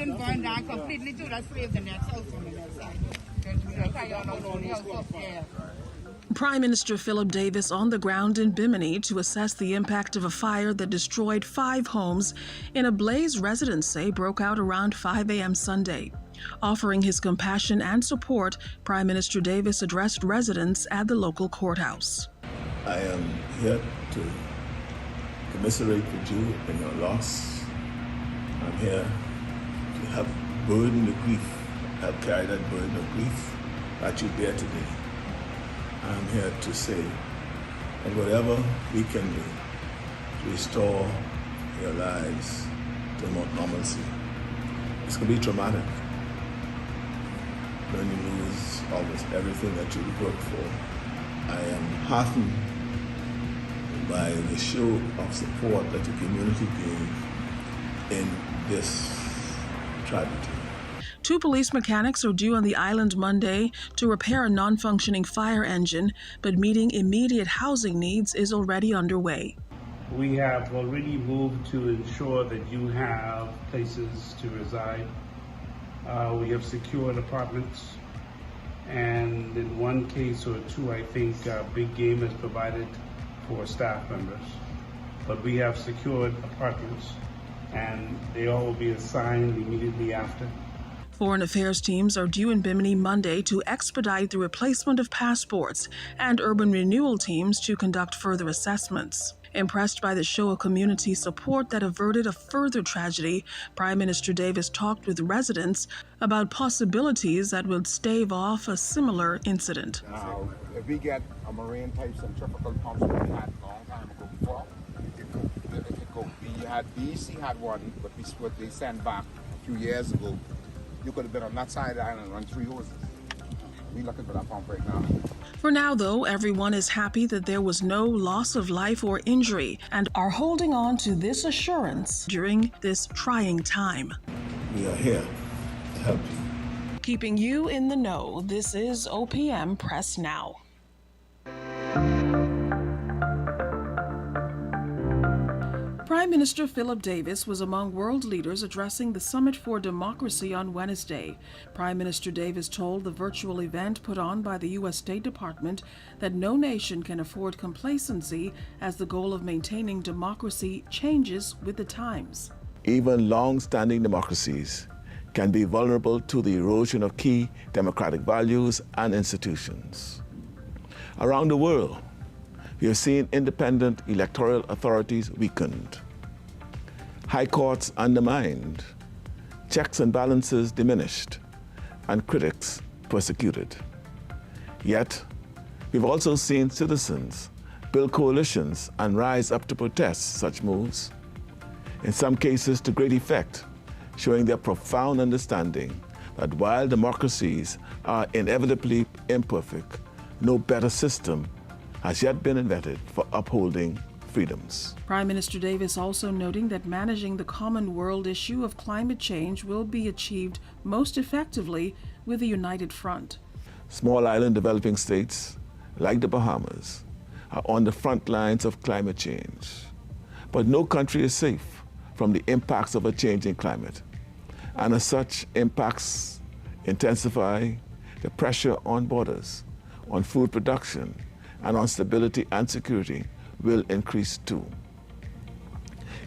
didn't burn down completely too. That saved the next house on the other side. Prime Minister Philip Davis on the ground in Bimini to assess the impact of a fire that destroyed 5 homes in a blaze residents say broke out around 5 a.m. Sunday. Offering his compassion and support, Prime Minister Davis addressed residents at the local courthouse. I am here to commiserate with you in your loss. I'm here to help burden the grief, help carry that burden of grief that you bear today. I'm here to say that whatever we can do to restore your lives to more normalcy, it's going to be traumatic when you lose almost everything that you worked for. I am heartened by the show of support that the community gave in this tragedy. 2 police mechanics are due on the island Monday to repair a non-functioning fire engine, but meeting immediate housing needs is already underway. We have already moved to ensure that you have places to reside. We have secured apartments, and in one case or 2, I think Big Game has provided for staff members. But we have secured apartments, and they all will be assigned immediately after. Foreign affairs teams are due in Bimini Monday to expedite the replacement of passports, and urban renewal teams to conduct further assessments. Impressed by the show of community support that averted a further tragedy, Prime Minister Davis talked with residents about possibilities that would stave off a similar incident. Now, if we get a marine type centrifugal pumps that we had a long time ago before, it could go. We had BC had one, but what they sent back a few years ago. You could have been on that side of the island and run 3 hoses. We're looking for that pump right now. For now, though, everyone is happy that there was no loss of life or injury and are holding on to this assurance during this trying time. We are here to help you. Keeping you in the know, this is OPM Press Now. Prime Minister Philip Davis was among world leaders addressing the Summit for Democracy on Wednesday. Prime Minister Davis told the virtual event put on by the U.S. State Department that no nation can afford complacency as the goal of maintaining democracy changes with the times. Even long-standing democracies can be vulnerable to the erosion of key democratic values and institutions. Around the world, we have seen independent electoral authorities weakened, high courts undermined, checks and balances diminished, and critics persecuted. Yet, we've also seen citizens build coalitions and rise up to protest such moves, in some cases to great effect, showing their profound understanding that while democracies are inevitably imperfect, no better system has yet been invented for upholding freedoms. Prime Minister Davis also noting that managing the common world issue of climate change will be achieved most effectively with a united front. Small island developing states, like the Bahamas, are on the front lines of climate change. But no country is safe from the impacts of a changing climate. And as such, impacts intensify the pressure on borders, on food production, and on stability and security will increase too.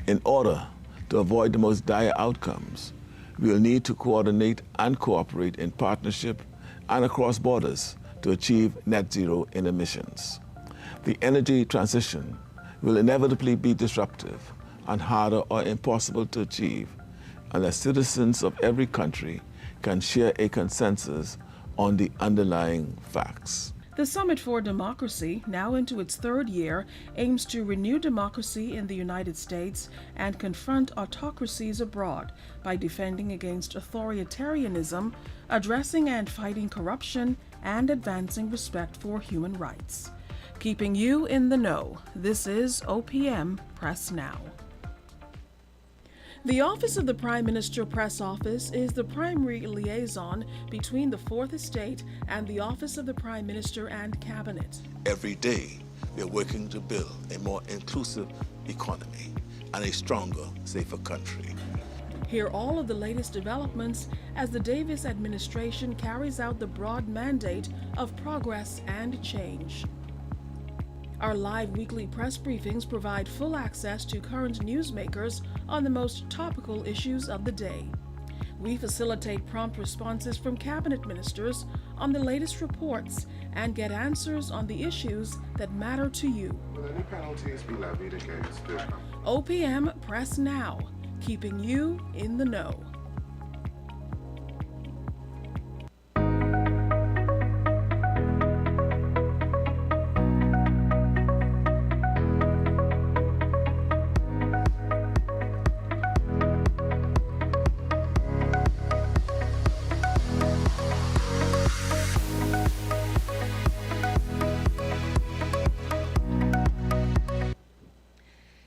In order to avoid the most dire outcomes, we will need to coordinate and cooperate in partnership and across borders to achieve net zero in emissions. The energy transition will inevitably be disruptive and harder or impossible to achieve unless citizens of every country can share a consensus on the underlying facts. The Summit for Democracy, now into its 3rd year, aims to renew democracy in the United States and confront autocracies abroad by defending against authoritarianism, addressing and fighting corruption, and advancing respect for human rights. Keeping you in the know, this is OPM Press Now. The Office of the Prime Minister Press Office is the primary liaison between the Fourth Estate and the Office of the Prime Minister and Cabinet. Every day, we are working to build a more inclusive economy and a stronger, safer country. Hear all of the latest developments as the Davis administration carries out the broad mandate of progress and change. Our live weekly press briefings provide full access to current newsmakers on the most topical issues of the day. We facilitate prompt responses from cabinet ministers on the latest reports and get answers on the issues that matter to you. Will any penalties be levied against the OPM Press Now, keeping you in the know.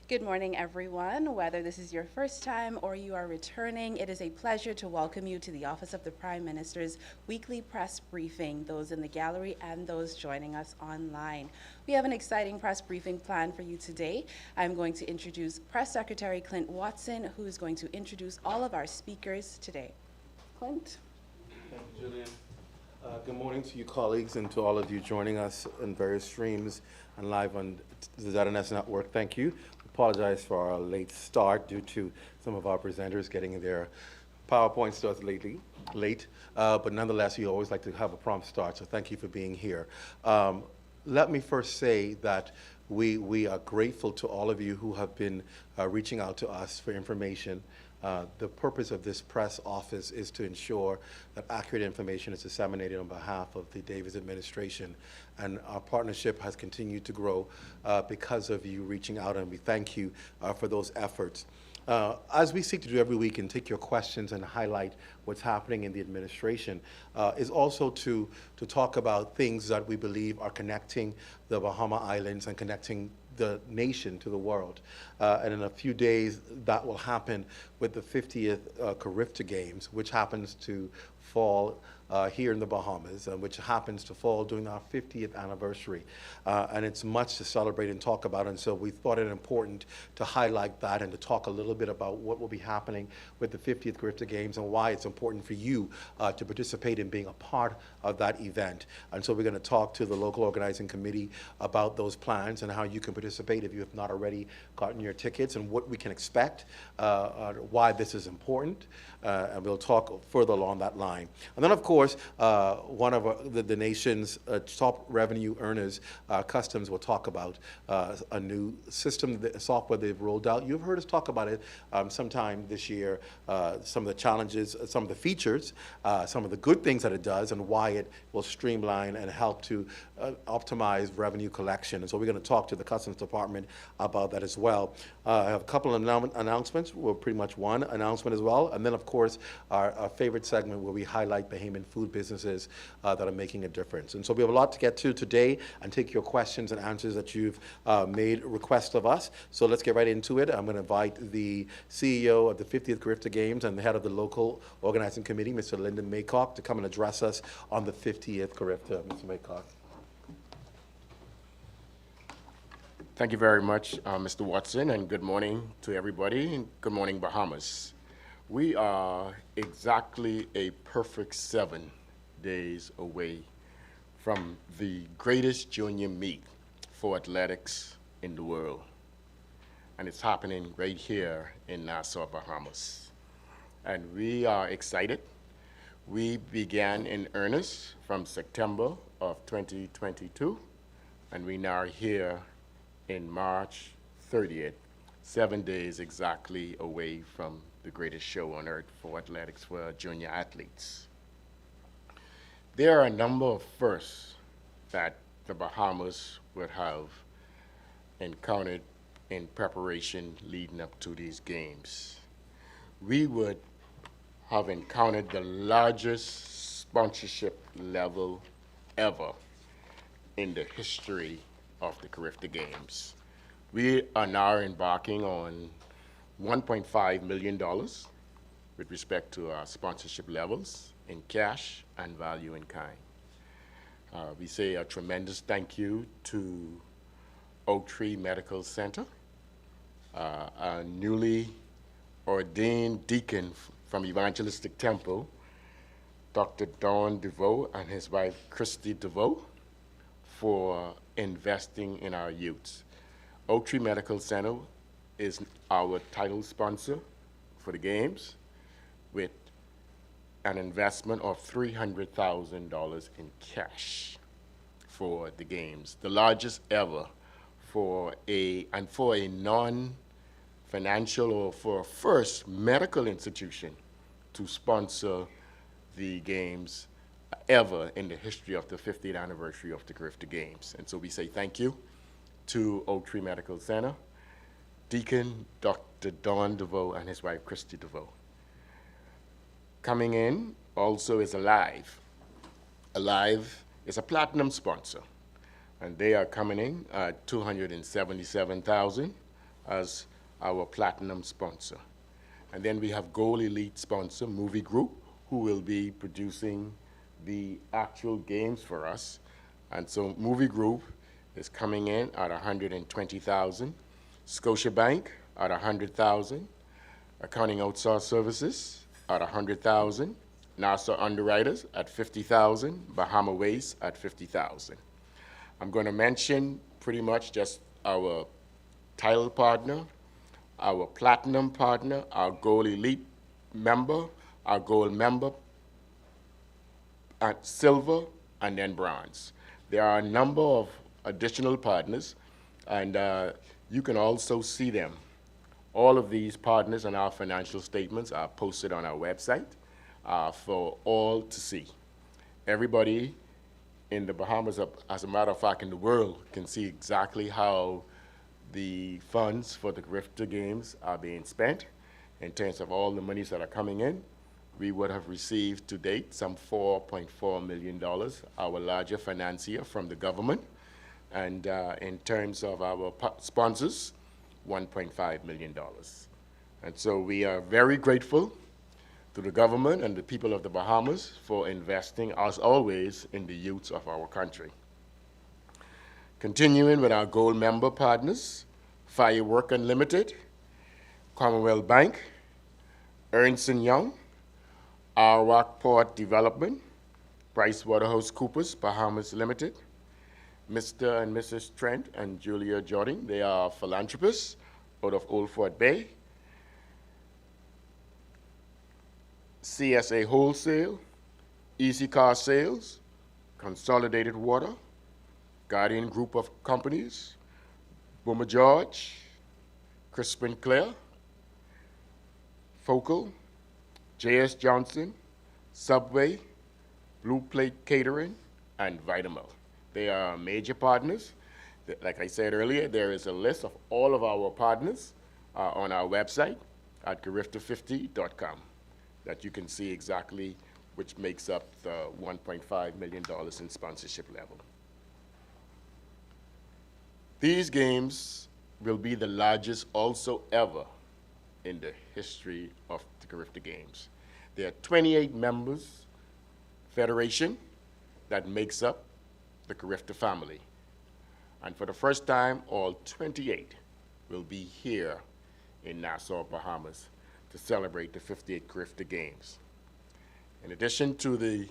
Good morning, everyone. Whether this is your first time or you are returning, it is a pleasure to welcome you to the Office of the Prime Minister's weekly press briefing, those in the gallery and those joining us online. We have an exciting press briefing planned for you today. I'm going to introduce Press Secretary Clint Watson, who is going to introduce all of our speakers today. Clint. Thank you, Julian. Good morning to you colleagues and to all of you joining us in various streams and live on the ZNS Network. Thank you. Apologize for our late start due to some of our presenters getting their PowerPoints to us late, but nonetheless, you always like to have a prompt start, so thank you for being here. Let me first say that we are grateful to all of you who have been reaching out to us for information. The purpose of this press office is to ensure that accurate information is disseminated on behalf of the Davis administration, and our partnership has continued to grow because of you reaching out, and we thank you for those efforts. As we seek to do every week and take your questions and highlight what's happening in the administration, is also to talk about things that we believe are connecting the Bahama Islands and connecting the nation to the world. And in a few days, that will happen with the 50th Carifta Games, which happens to fall here in the Bahamas, which happens to fall during our 50th anniversary. And it's much to celebrate and talk about, and so we thought it important to highlight that and to talk a little bit about what will be happening with the 50th Carifta Games and why it's important for you to participate in being a part of that event. And so we're going to talk to the local organizing committee about those plans and how you can participate if you have not already gotten your tickets, and what we can expect, why this is important, and we'll talk further along that line. And then, of course, one of the nation's top revenue earners, Customs, will talk about a new system, the software they've rolled out. You've heard us talk about it sometime this year, some of the challenges, some of the features, some of the good things that it does, and why it will streamline and help to optimize revenue collection. And so we're going to talk to the Customs Department about that as well. I have a couple of announcements, well, pretty much one announcement as well, and then, of course, our favorite segment where we highlight Bahamian food businesses that are making a difference. And so we have a lot to get to today and take your questions and answers that you've made requests of us. So let's get right into it. I'm going to invite the CEO of the 50th Carifta Games and the head of the local organizing committee, Mr. Lyndon Maycock, to come and address us on the 50th Carifta. Mr. Maycock. Thank you very much, Mr. Watson, and good morning to everybody, and good morning, Bahamas. We are exactly a perfect 7 days away from the greatest junior meet for athletics in the world, and it's happening right here in Nassau, Bahamas. And we are excited. We began in earnest from September of 2022, and we now are here in March 30th, 7 days exactly away from the greatest show on earth for athletics for junior athletes. There are a number of firsts that the Bahamas would have encountered in preparation leading up to these games. We would have encountered the largest sponsorship level ever in the history of the Carifta Games. We are now embarking on $1.5 million with respect to our sponsorship levels in cash and value in kind. We say a tremendous thank you to Oak Tree Medical Center, a newly ordained deacon from Evangelistic Temple, Dr. Don DeVoe and his wife, Christy DeVoe, for investing in our youths. Oak Tree Medical Center is our title sponsor for the games with an investment of $300,000 in cash for the games, the largest ever for a non-financial or for a first medical institution to sponsor the games ever in the history of the 50th anniversary of the Carifta Games. And so we say thank you to Oak Tree Medical Center, Deacon Dr. Don DeVoe and his wife, Christy DeVoe. Coming in also is Alive. Alive is a platinum sponsor, and they are coming in at $277,000 as our platinum sponsor. And then we have Gold Elite sponsor, Movie Group, who will be producing the actual games for us. And so Movie Group is coming in at $120,000, Scotiabank at $100,000, Accounting Outsource Services at $100,000, NASA Underwriters at $50,000, Bahama Waste at $50,000. I'm going to mention pretty much just our title partner, our platinum partner, our Gold Elite member, our gold member, at silver, and then bronze. There are a number of additional partners, and you can also see them. All of these partners and our financial statements are posted on our website for all to see. Everybody in the Bahamas, as a matter of fact, in the world, can see exactly how the funds for the Carifta Games are being spent in terms of all the monies that are coming in. We would have received to date some $4.4 million, our larger financier from the government. And in terms of our sponsors, $1.5 million. And so we are very grateful to the government and the people of the Bahamas for investing, as always, in the youths of our country. Continuing with our gold member partners, Firework Unlimited, Commonwealth Bank, Ernst & Young, Arwak Port Development, PricewaterhouseCoopers, Bahamas Limited, Mr. and Mrs. Trent and Julia Jordan, they are philanthropists out of Old Fort Bay, CSA Wholesale, Easy Car Sales, Consolidated Water, Guardian Group of Companies, Boomer George, Crispin Clare, Focal, J.S. Johnson, Subway, Blue Plate Catering, and Vitamil. They are major partners. Like I said earlier, there is a list of all of our partners on our website at carifta50.com that you can see exactly which makes up the $1.5 million in sponsorship level. These games will be the largest also ever in the history of the Carifta Games. There are 28 members federation that makes up the Carifta family. And for the first time, all 28 will be here in Nassau, Bahamas to celebrate the 58th Carifta Games. In addition to the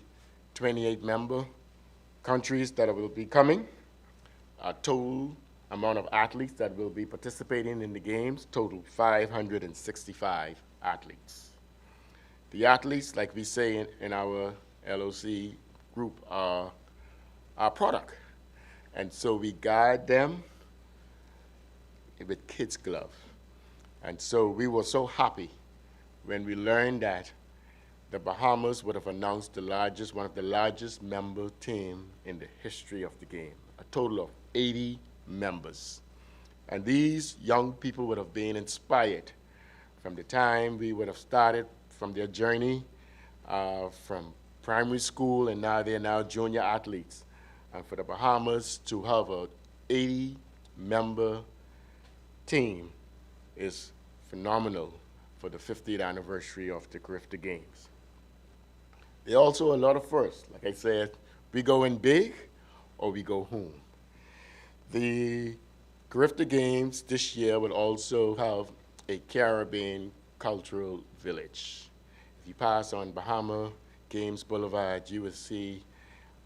28 member countries that will be coming, a total amount of athletes that will be participating in the games total 565 athletes. The athletes, like we say in our LOC group, are our product. And so we guide them with kids' gloves. And so we were so happy when we learned that the Bahamas would have announced one of the largest member team in the history of the game, a total of 80 members. And these young people would have been inspired from the time we would have started from their journey from primary school, and now they're now junior athletes. And for the Bahamas to have a 80-member team is phenomenal for the 50th anniversary of the Carifta Games. There are also a lot of firsts. Like I said, we go in big or we go home. The Carifta Games this year will also have a Caribbean Cultural Village. If you pass on Bahama Games Boulevard, you will see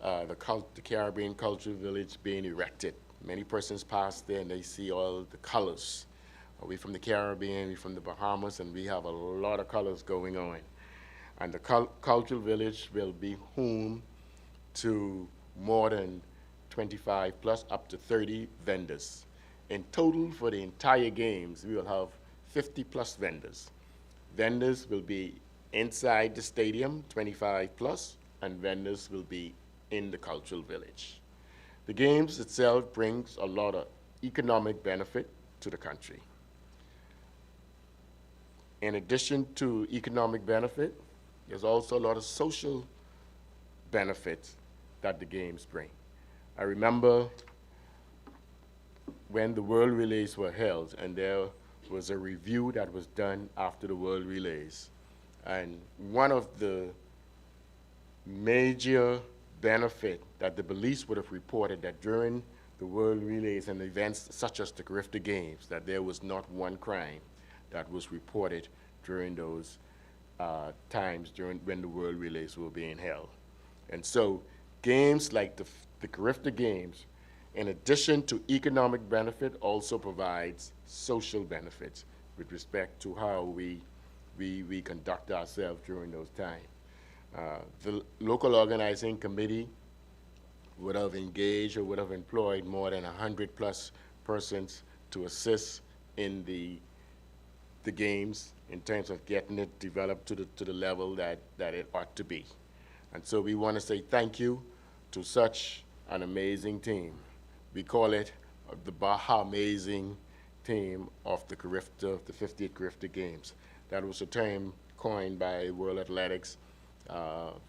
the Caribbean Cultural Village being erected. Many persons pass there and they see all the colors. We from the Caribbean, we from the Bahamas, and we have a lot of colors going on. And the Cultural Village will be home to more than 25 plus up to 30 vendors. In total for the entire games, we will have 50 plus vendors. Vendors will be inside the stadium, 25 plus, and vendors will be in the Cultural Village. The games itself brings a lot of economic benefit to the country. In addition to economic benefit, there's also a lot of social benefits that the games bring. I remember when the World Relays were held, and there was a review that was done after the World Relays. And one of the major benefit that the police would have reported that during the World Relays and events such as the Carifta Games, that there was not one crime that was reported during those times when the World Relays were being held. And so games like the Carifta Games, in addition to economic benefit, also provides social benefits with respect to how we conduct ourselves during those times. The local organizing committee would have engaged or would have employed more than 100 plus persons to assist in the games in terms of getting it developed to the level that it ought to be. And so we want to say thank you to such an amazing team. We call it the Bahamazing team of the Carifta, the 50th Carifta Games. That was a term coined by World Athletics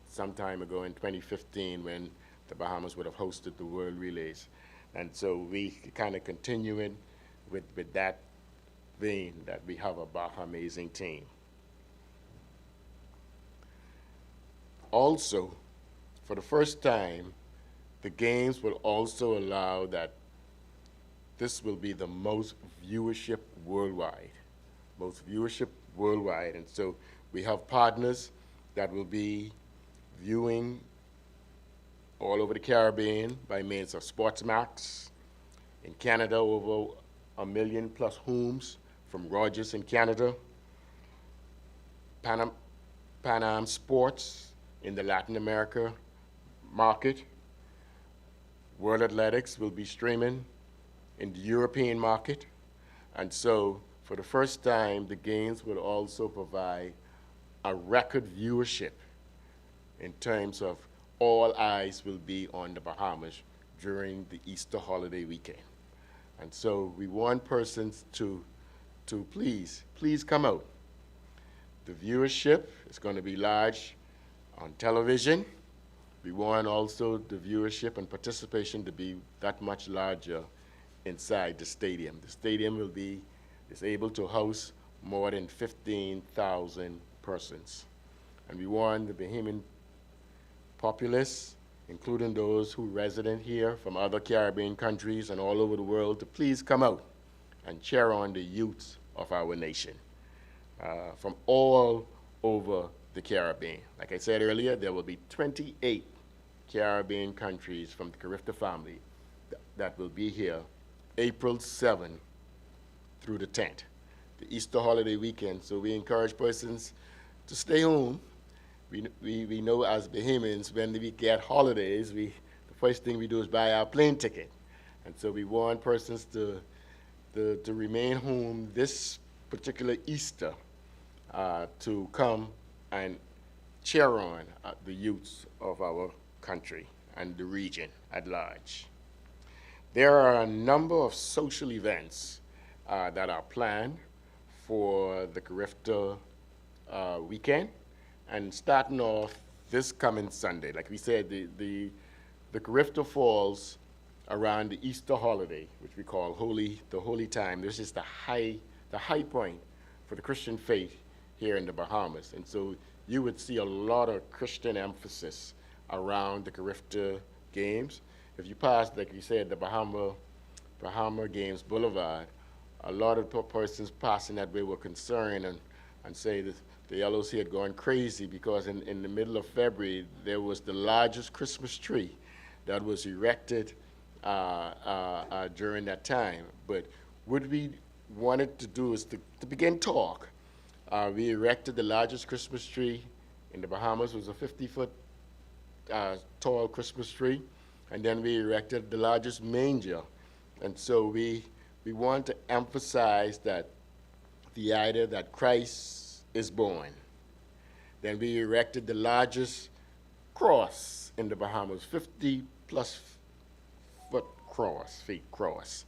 some time ago in 2015 when the Bahamas would have hosted the World Relays. And so we kind of continue it with that vein that we have a Bahamazing team. Also, for the first time, the games will also allow that this will be the most viewership worldwide. Most viewership worldwide. And so we have partners that will be viewing all over the Caribbean by means of Sportsmax. In Canada, over 1 million plus homes from Rogers in Canada. Pan Am Sports in the Latin America market. World Athletics will be streaming in the European market. And so for the first time, the games will also provide a record viewership in terms of all eyes will be on the Bahamas during the Easter holiday weekend. And so we want persons to please come out. The viewership is going to be large on television. We want also the viewership and participation to be that much larger inside the stadium. The stadium is able to house more than 15,000 persons. And we want the Bahamian populace, including those who resident here from other Caribbean countries and all over the world, to please come out and cheer on the youths of our nation from all over the Caribbean. Like I said earlier, there will be 28 Caribbean countries from the Carifta family that will be here April 7th through the 10th, the Easter holiday weekend. So we encourage persons to stay home. We know as Bahamians, when we get holidays, the first thing we do is buy our plane ticket. And so we want persons to remain home this particular Easter to come and cheer on the youths of our country and the region at large. There are a number of social events that are planned for the Carifta weekend, and starting off this coming Sunday. Like we said, the Carifta falls around the Easter holiday, which we call the holy time. This is the high point for the Christian faith here in the Bahamas. And so you would see a lot of Christian emphasis around the Carifta Games. If you pass, like you said, the Bahama Games Boulevard, a lot of persons passing that way were concerned and and say that the LOC had gone crazy because in the middle of February, there was the largest Christmas tree that was erected during that time. But what we wanted to do is to begin talk. We erected the largest Christmas tree in the Bahamas. It was a 50-foot tall Christmas tree. And then we erected the largest manger. And so we want to emphasize that the idea that Christ is born. Then we erected the largest cross in the Bahamas, 50-plus foot feet cross.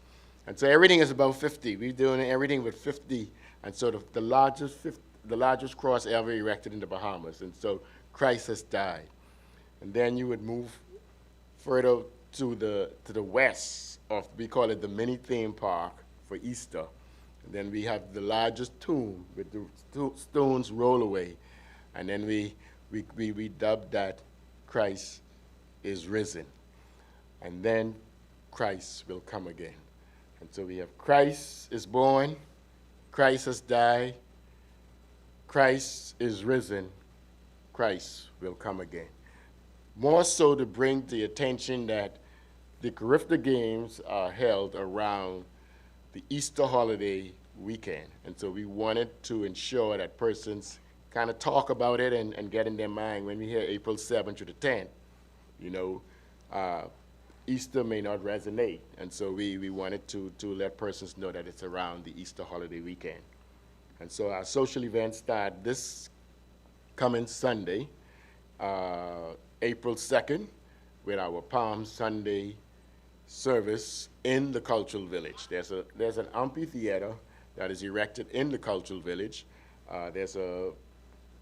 And so everything is about 50. We're doing everything with 50. And so the largest cross ever erected in the Bahamas. And so Christ has died. And then you would move further to the west of, we call it the mini theme park for Easter. And then we have the largest tomb with the stones roll away. And then we dubbed that Christ is risen. And then Christ will come again. And so we have Christ is born, Christ has died, Christ is risen, Christ will come again. More so to bring the attention that the Carifta Games are held around the Easter holiday weekend. And so we wanted to ensure that persons kind of talk about it and get in their mind when we hear April 7th to the 10th, you know, Easter may not resonate. And so we wanted to let persons know that it's around the Easter holiday weekend. And so our social events start this coming Sunday, April 2nd, with our Palm Sunday service in the Cultural Village. There's an amphitheater that is erected in the Cultural Village. There's a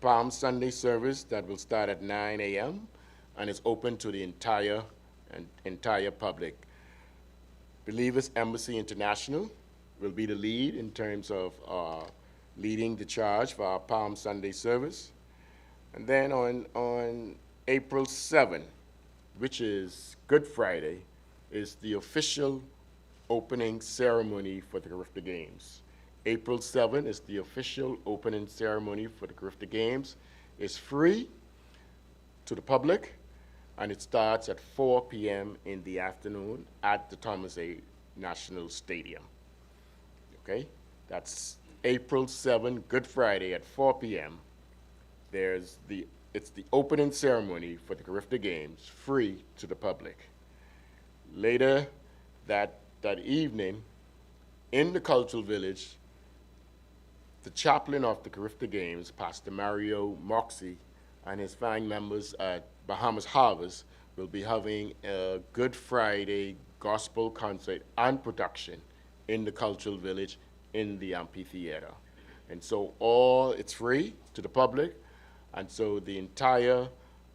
Palm Sunday service that will start at 9 a.m. and it's open to the entire public. Believers Embassy International will be the lead in terms of leading the charge for our Palm Sunday service. And then on April 7th, which is Good Friday, is the official opening ceremony for the Carifta Games. April 7th is the official opening ceremony for the Carifta Games. It's free to the public, and it starts at 4 p.m. in the afternoon at the Thomas A. National Stadium. Okay? That's April 7th, Good Friday at 4 p.m. It's the opening ceremony for the Carifta Games, free to the public. Later that evening, in the Cultural Village, the chaplain of the Carifta Games, Pastor Mario Moxie, and his fine members at Bahamas Harvest will be having a Good Friday gospel concert and production in the Cultural Village in the amphitheater. And so it's free to the public, and so the entire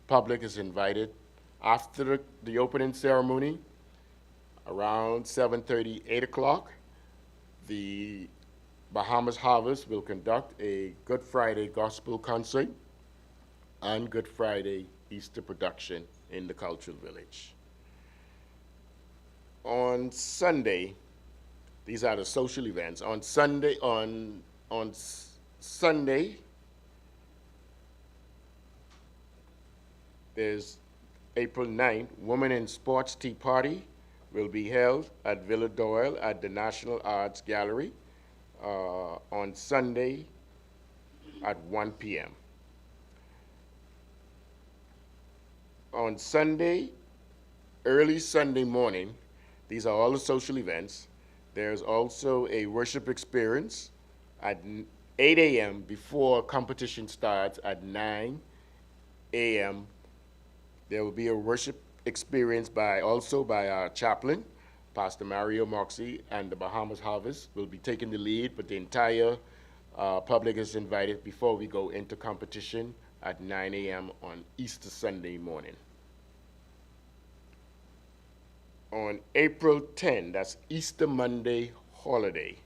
public is invited after the opening ceremony around 7:30, 8 o'clock. The Bahamas Harvest will conduct a Good Friday gospel concert and Good Friday Easter production in the Cultural Village. On Sunday, these are the social events. On Sunday, there's April 9th, Women in Sports Tea Party will be held at Villa Doyle at the National Arts Gallery on Sunday at 1 p.m. On Sunday, early Sunday morning, these are all the social events. There's also a worship experience at 8 a.m. before competition starts at 9 a.m. There will be a worship experience also by our chaplain, Pastor Mario Moxie, and the Bahamas Harvest will be taking the lead, but the entire public is invited before we go into competition at 9 a.m. on Easter Sunday morning. On April 10, that's Easter Monday holiday,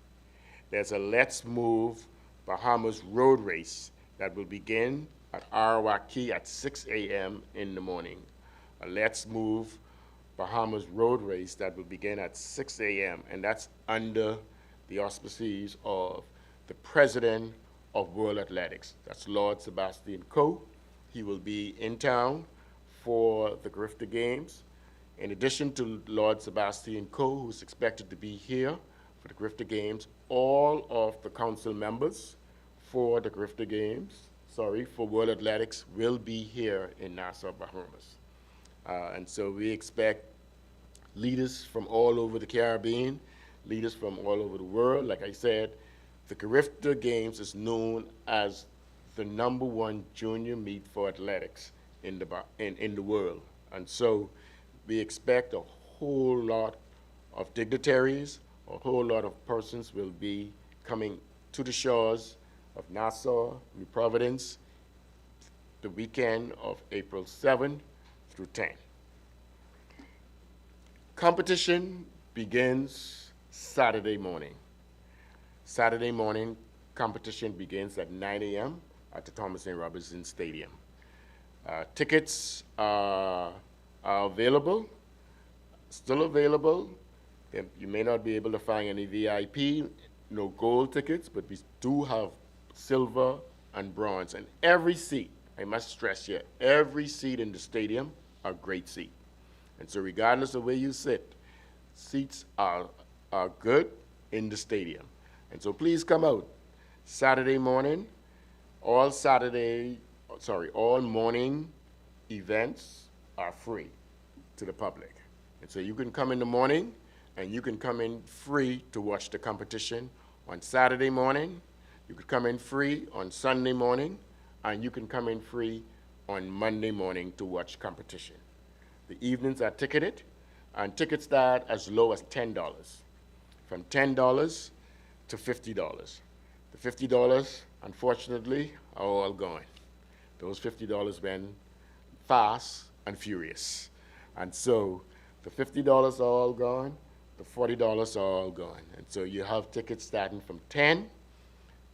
there's a Let's Move Bahamas road race that will begin at Arawak Key at 6 a.m. in the morning. A Let's Move Bahamas road race that will begin at 6 a.m. and that's under the auspices of the President of World Athletics. That's Lord Sebastian Coe. He will be in town for the Carifta Games. In addition to Lord Sebastian Coe, who's expected to be here for the Carifta Games, all of the council members for the Carifta Games, for World Athletics, will be here in Nassau, Bahamas. And so we expect leaders from all over the Caribbean, leaders from all over the world. Like I said, the Carifta Games is known as the #1 junior meet for athletics in the world. And so we expect a whole lot of dignitaries, a whole lot of persons will be coming to the shores of Nassau, New Providence, the weekend of April 7 through 10. Competition begins Saturday morning. Saturday morning, competition begins at 9 a.m. at the Thomas A. Robinson Stadium. Tickets are available, still available. You may not be able to find any VIP, no gold tickets, but we do have silver and bronze. And every seat, I must stress here, every seat in the stadium are great seats. And so regardless of where you sit, seats are good in the stadium. And so please come out Saturday morning. All morning events are free to the public. And so you can come in the morning and you can come in free to watch the competition on Saturday morning. You could come in free on Sunday morning, and you can come in free on Monday morning to watch competition. The evenings are ticketed, and tickets start as low as $10, from $10 to $50. The $50, unfortunately, are all gone. Those $50 went fast and furious. And so the $50 are all gone, the $40 are all gone. And so you have tickets starting from $10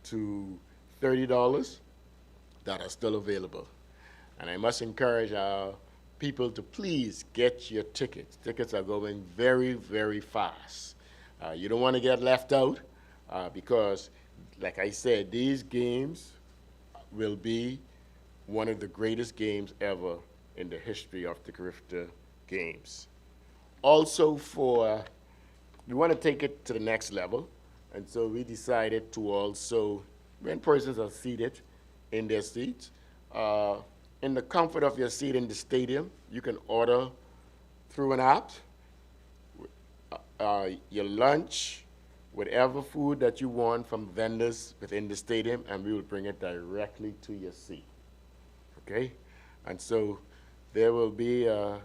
to $30 that are still available. And I must encourage our people to please get your tickets. Tickets are going very, very fast. You don't want to get left out because, like I said, these games will be one of the greatest games ever in the history of the Carifta Games. Also we want to take it to the next level, and so we decided to also, when persons are seated in their seats, in the comfort of your seat in the stadium, you can order through an app your lunch, whatever food that you want from vendors within the stadium, and we will bring it directly to your seat. Okay? And so there will be a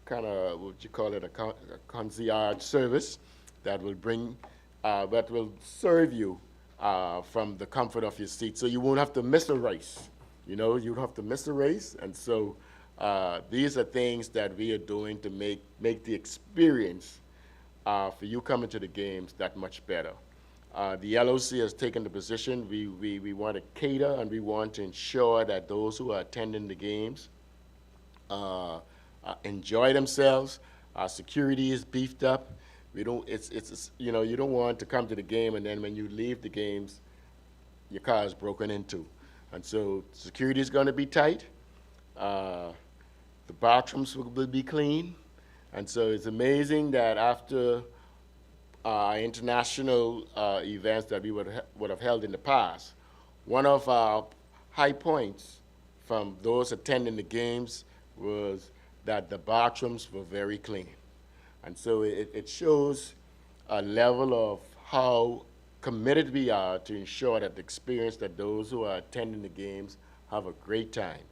kind of, what you call it, a concierge service that will serve you from the comfort of your seat. So you won't have to miss a race. You know, you don't have to miss a race. And so these are things that we are doing to make the experience for you coming to the games that much better. The LOC has taken the position. We want to cater and we want to ensure that those who are attending the games enjoy themselves. Our security is beefed up. You don't want to come to the game and then when you leave the games, your car is broken into. And so security is going to be tight. The bathrooms will be clean. And so it's amazing that after international events that we would have held in the past, one of our high points from those attending the games was that the bathrooms were very clean. And so it shows a level of how committed we are to ensure that the experience that those who are attending the games have a great time,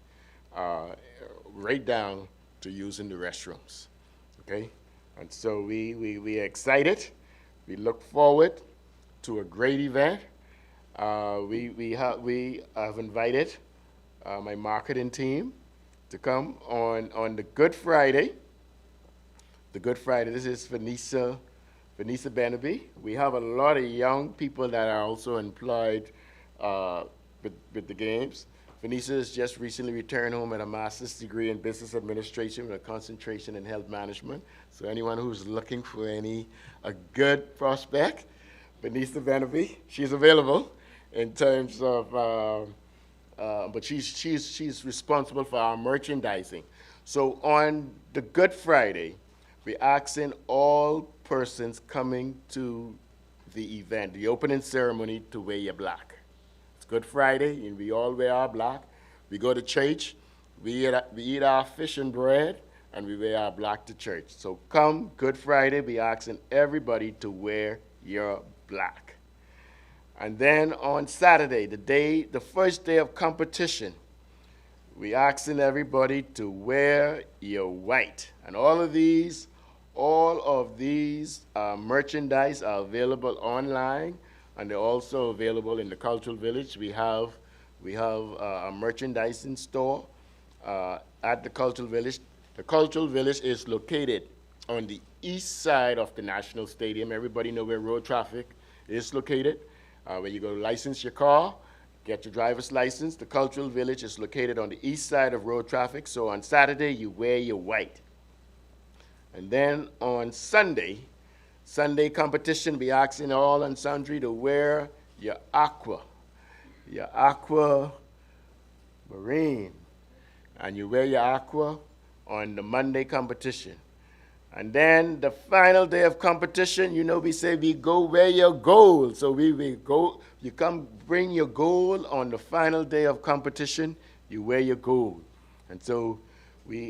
right down to using the restrooms, okay? And so we are excited. We look forward to a great event. We have invited my marketing team to come on the Good Friday. The Good Friday, this is Vanessa Benaby. We have a lot of young people that are also employed with the games. Vanessa has just recently returned home with a master's degree in business administration with a concentration in health management. So anyone who's looking for a good prospect, Vanessa Benaby, she's available. in terms of, but she's responsible for our merchandising. So on the Good Friday, we're asking all persons coming to the event, the opening ceremony, to wear your black. It's Good Friday, and we all wear our black. We go to church, we eat our fish and bread, and we wear our black to church. So come Good Friday, we asking everybody to wear your black. And then on Saturday, the first day of competition, we asking everybody to wear your white. And all of these merchandise are available online, and they're also available in the Cultural Village. We have a merchandising store at the Cultural Village. The Cultural Village is located on the east side of the National Stadium. Everybody know where road traffic is located. Where you go to license your car, get your driver's license. The Cultural Village is located on the east side of road traffic. So on Saturday, you wear your white. And then on Sunday competition, we asking all and sundry to wear your aqua marine. And you wear your aqua on the Monday competition. And then the final day of competition, we say we go wear your gold. So we go, you come bring your gold on the final day of competition, you wear your gold. And so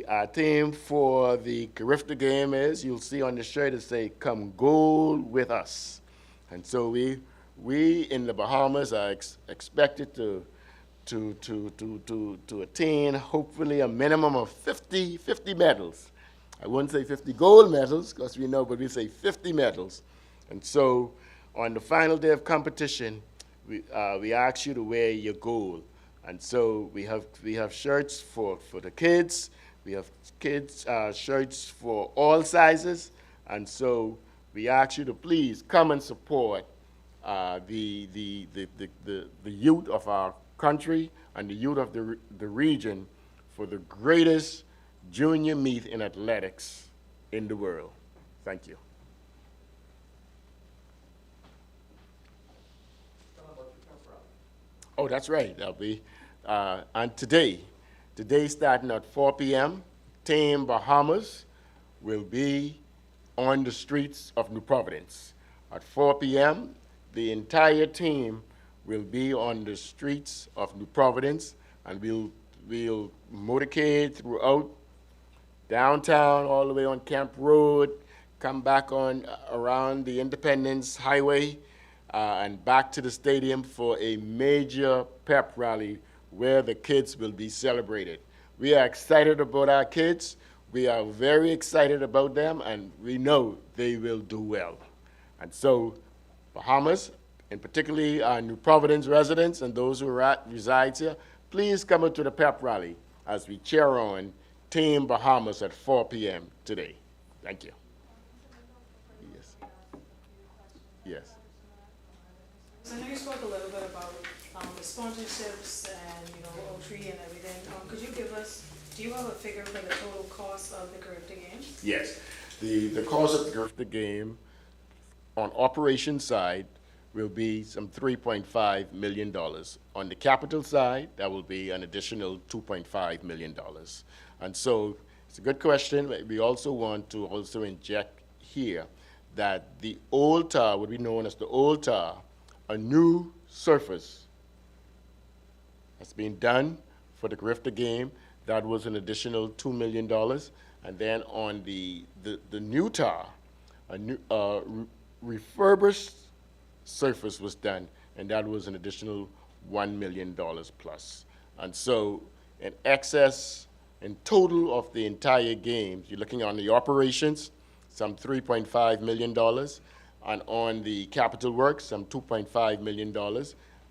our theme for the Carifta game is, you'll see on the shirt it say, come gold with us. And so we in the Bahamas are expected to attain hopefully a minimum of 50 medals. I wouldn't say 50 gold medals, because but we say 50 medals. And so on the final day of competition, we ask you to wear your gold. And so we have shirts for the kids. We have kids shirts for all sizes. And so we ask you to please come and support the youth of our country and the youth of the region for the greatest junior meet in athletics in the world. Thank you. Oh, that's right. That'll be, and today starting at 4 p.m., Team Bahamas will be on the streets of New Providence. At 4 p.m., the entire team will be on the streets of New Providence, and we'll motorcade throughout downtown, all the way on Camp Road, come back on around the Independence Highway, and back to the stadium for a major pep rally where the kids will be celebrated. We are excited about our kids. We are very excited about them, and we know they will do well. And so Bahamas, and particularly our New Providence residents and those who reside here, please come out to the pep rally as we cheer on Team Bahamas at 4 p.m. today. Thank you. Yes. Yes. So I know you spoke a little bit about the sponsorships and O3 and everything. Could you do you have a figure for the total cost of the Carifta Games? Yes. The cost of the Carifta game on operation side will be some $3.5 million. On the capital side, that will be an additional $2.5 million. And so it's a good question. We also want to also inject here that the old tower, what we know as the old tower, a new surface has been done for the Carifta game. That was an additional $2 million. And then on the new tower, a new refurbished surface was done, and that was an additional $1 million plus. And so in excess, in total of the entire game, you're looking on the operations, some $3.5 million, and on the capital works, some $2.5 million,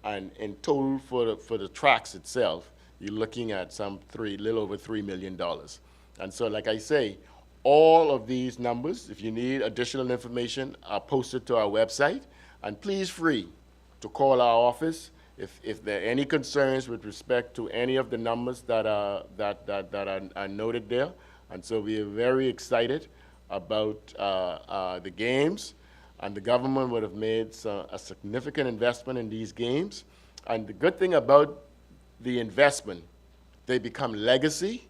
and in total for the tracks itself, you're looking at some little over $3 million. And so, like I say, all of these numbers, if you need additional information, are posted to our website. And please free to call our office if there are any concerns with respect to any of the numbers that are noted there. And so we are very excited about the games, and the government would have made a significant investment in these games. And the good thing about the investment, they become legacy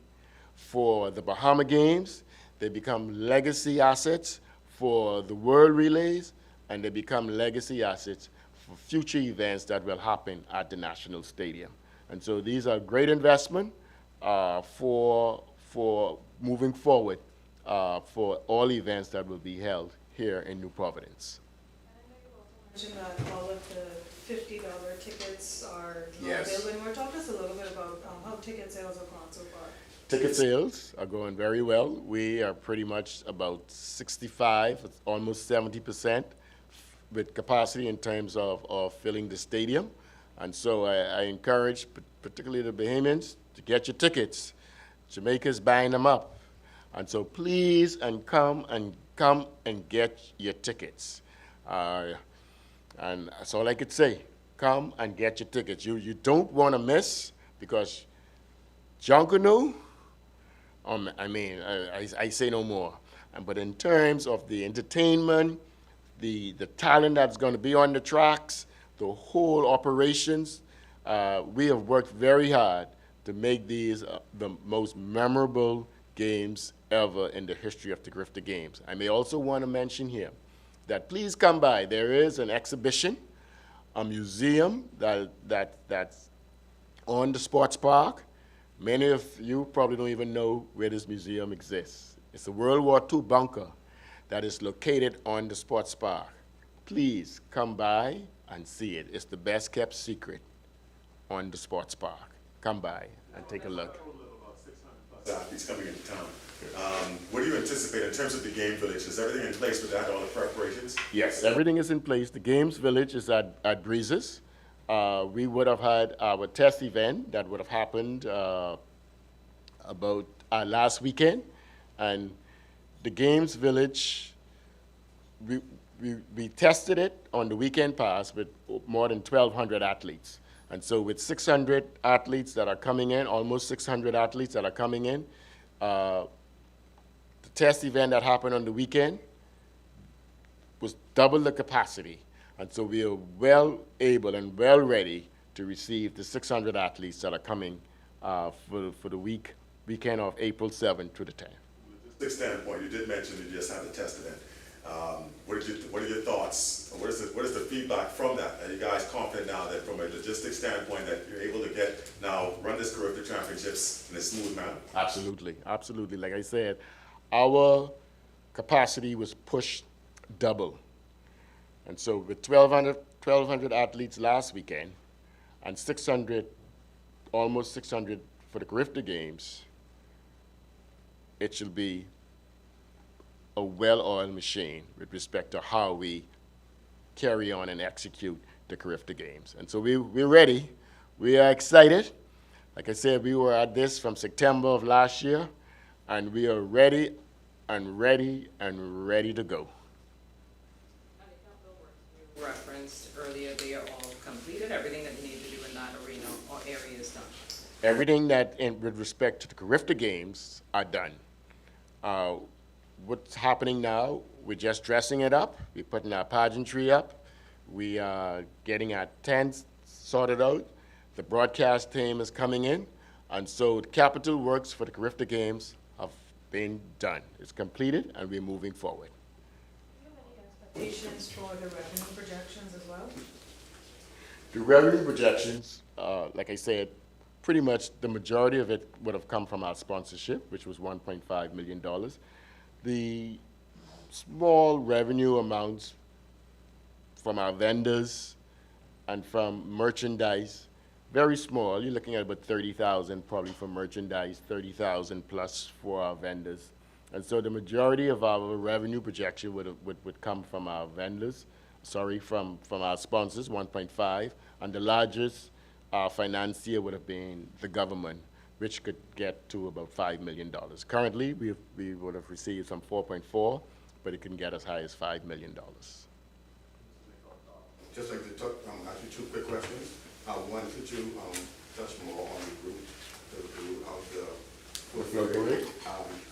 for the Bahama Games, they become legacy assets for the World Relays, and they become legacy assets for future events that will happen at the National Stadium. And so these are great investment for moving forward for all events that will be held here in New Providence. You mentioned that all of the $50 tickets are not Yes. available anymore. Talk to us a little bit about how ticket sales have gone so far. Ticket sales are going very well. We are pretty much about 65, almost 70% with capacity in terms of filling the stadium. And so I encourage particularly the Bahamians to get your tickets. Jamaica's buying them up. And so please come and get your tickets. And that's all I could say. Come and get your tickets. You don't want to miss, because Junkanoo, I say no more. But in terms of the entertainment, the talent that's going to be on the tracks, the whole operations, we have worked very hard to make these the most memorable games ever in the history of the Carifta Games. I may also want to mention here that please come by. There is an exhibition, a museum that's on the sports park. Many of you probably don't even know where this museum exists. It's a World War II bunker that is located on the sports park. Please come by and see it. It's the best kept secret on the sports park. Come by and take a look. Athletes coming into town. What do you anticipate in terms of the game village? Is everything in place with that, all the preparations? Yes, everything is in place. The Games Village is at Breezes. We would have had our test event that would have happened about last weekend. And the Games Village, we tested it on the weekend pass with more than 1,200 athletes. And so with 600 athletes that are coming in, almost 600 athletes that are coming in, the test event that happened on the weekend was double the capacity. And so we are well able and well ready to receive the 600 athletes that are coming for the weekend of April 7th to the 10th. From a logistics standpoint, you did mention you just had the test event. What are your thoughts? What is the feedback from that? Are you guys confident now that from a logistics standpoint that you're able to run this Carifta Championships in a smooth manner? Absolutely, absolutely. Like I said, our capacity was pushed double. And so with 1,200 athletes last weekend and 600, almost 600 for the Carifta Games, it should be a well-oiled machine with respect to how we carry on and execute the Carifta Games. And so we're ready. We are excited. Like I said, we were at this from September of last year, and we are ready and ready and ready to go. And the capital works you referenced earlier, they are all completed. Everything that you need to do in that arena or area is done. Everything with respect to the Carifta Games are done. What's happening now, we're just dressing it up. We're putting our pageantry up. We are getting our tents sorted out. The broadcast team is coming in. And so the capital works for the Carifta Games have been done. It's completed, and we're moving forward. Do you have any expectations for the revenue projections as well? The revenue projections, like I said, pretty much the majority of it would have come from our sponsorship, which was $1.5 million. The small revenue amounts from our vendors and from merchandise, very small. You're looking at about 30,000 probably for merchandise, 30,000 plus for our vendors. And so the majority of our revenue projection would come from our vendors, from our sponsors, 1.5, and the largest financier would have been the government, which could get to about $5 million. Currently, we would have received some 4.4, but it can get as high as $5 million. Just like to ask you two quick questions. One, could you touch more on the route of the flow parade?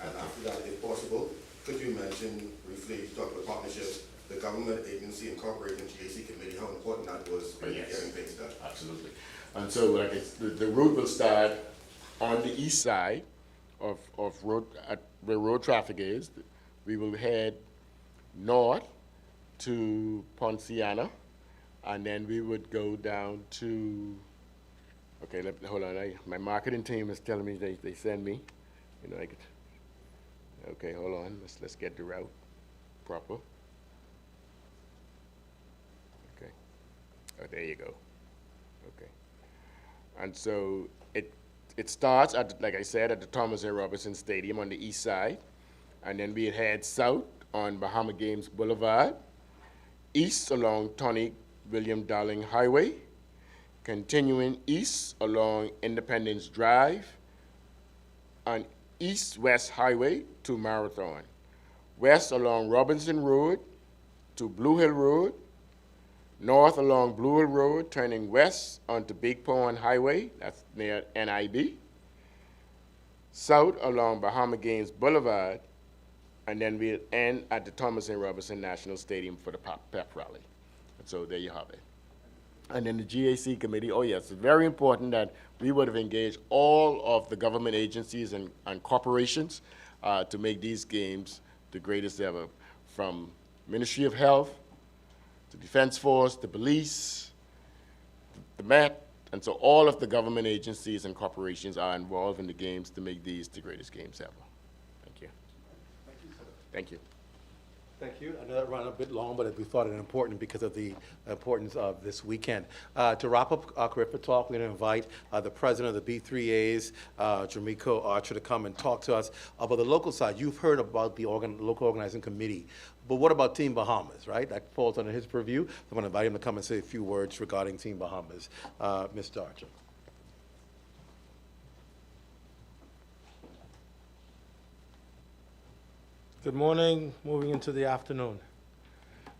And after that, if possible, could you mention briefly, talk about partnerships the government agency incorporating GAC committee, how important that was in Yes. getting things done. Absolutely. And so like the route will start on the east side of road, where road traffic is. We will head north to Ponciana, and then we would go down to, okay, hold on, my marketing team is telling me they send me, you know, okay, hold on, let's get the route proper. Okay, oh, there you go, okay. And so it starts at, like I said, at the Thomas A. Robinson Stadium on the east side, and then we head south on Bahama Games Boulevard, east along Tony William Darling Highway, continuing east along Independence Drive, and east-west highway to Marathon, west along Robinson Road to Blue Hill Road, north along Blue Hill Road, turning west onto Big Pond Highway, that's near NIB, south along Bahama Games Boulevard, and then we'll end at the Thomas A. Robinson National Stadium for the pep rally. And so there you have it. And then the GAC committee, oh yes, it's very important that we would have engaged all of the government agencies and corporations to make these games the greatest ever, from Ministry of Health, the Defense Force, the police, the Met, and so all of the government agencies and corporations are involved in the games to make these the greatest games ever. Thank you. Thank you, sir. Thank you. Thank you. I know that ran a bit long, but we thought it important because of the importance of this weekend. To wrap up our Carifta Talk, we're going to invite the president of the B3As, Jamiko Archer, to come and talk to us about the local side. You've heard about the local organizing committee, but what about Team Bahamas, right? That falls under his purview. So I'm going to invite him to come and say a few words regarding Team Bahamas. Mr. Archer. Good morning, moving into the afternoon.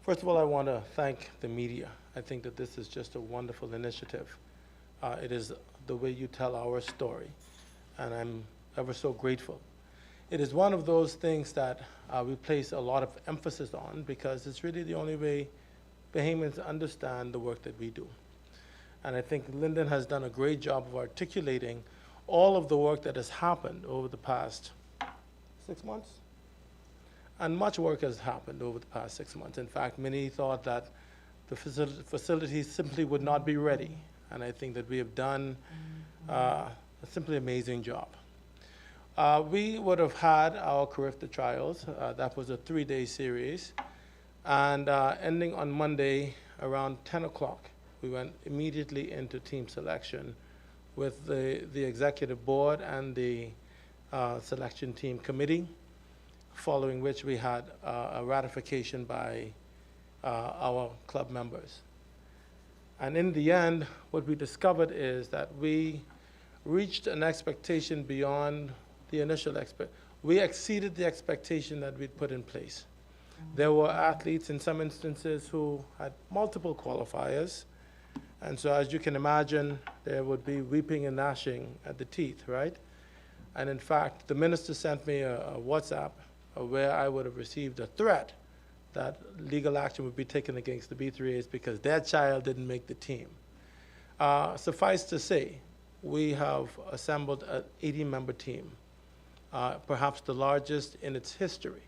First of all, I want to thank the media. I think that this is just a wonderful initiative. It is the way you tell our story, and I'm ever so grateful. It is one of those things that we place a lot of emphasis on because it's really the only way Bahamians understand the work that we do. And I think Lyndon has done a great job of articulating all of the work that has happened over the past 6 months. And much work has happened over the past 6 months. In fact, many thought that the facilities simply would not be ready. And I think that we have done a simply amazing job. We would have had our Carifta trials. That was a 3-day series. And ending on Monday around 10 o'clock, we went immediately into team selection with the executive board and the selection team committee, following which we had a ratification by our club members. And in the end, what we discovered is that we reached an expectation beyond the initial we exceeded the expectation that we'd put in place. There were athletes in some instances who had multiple qualifiers. And so as you can imagine, there would be weeping and gnashing at the teeth, right? And in fact, the minister sent me a WhatsApp where I would have received a threat that legal action would be taken against the B3As because their child didn't make the team. Suffice to say, we have assembled an 80-member team, perhaps the largest in its history.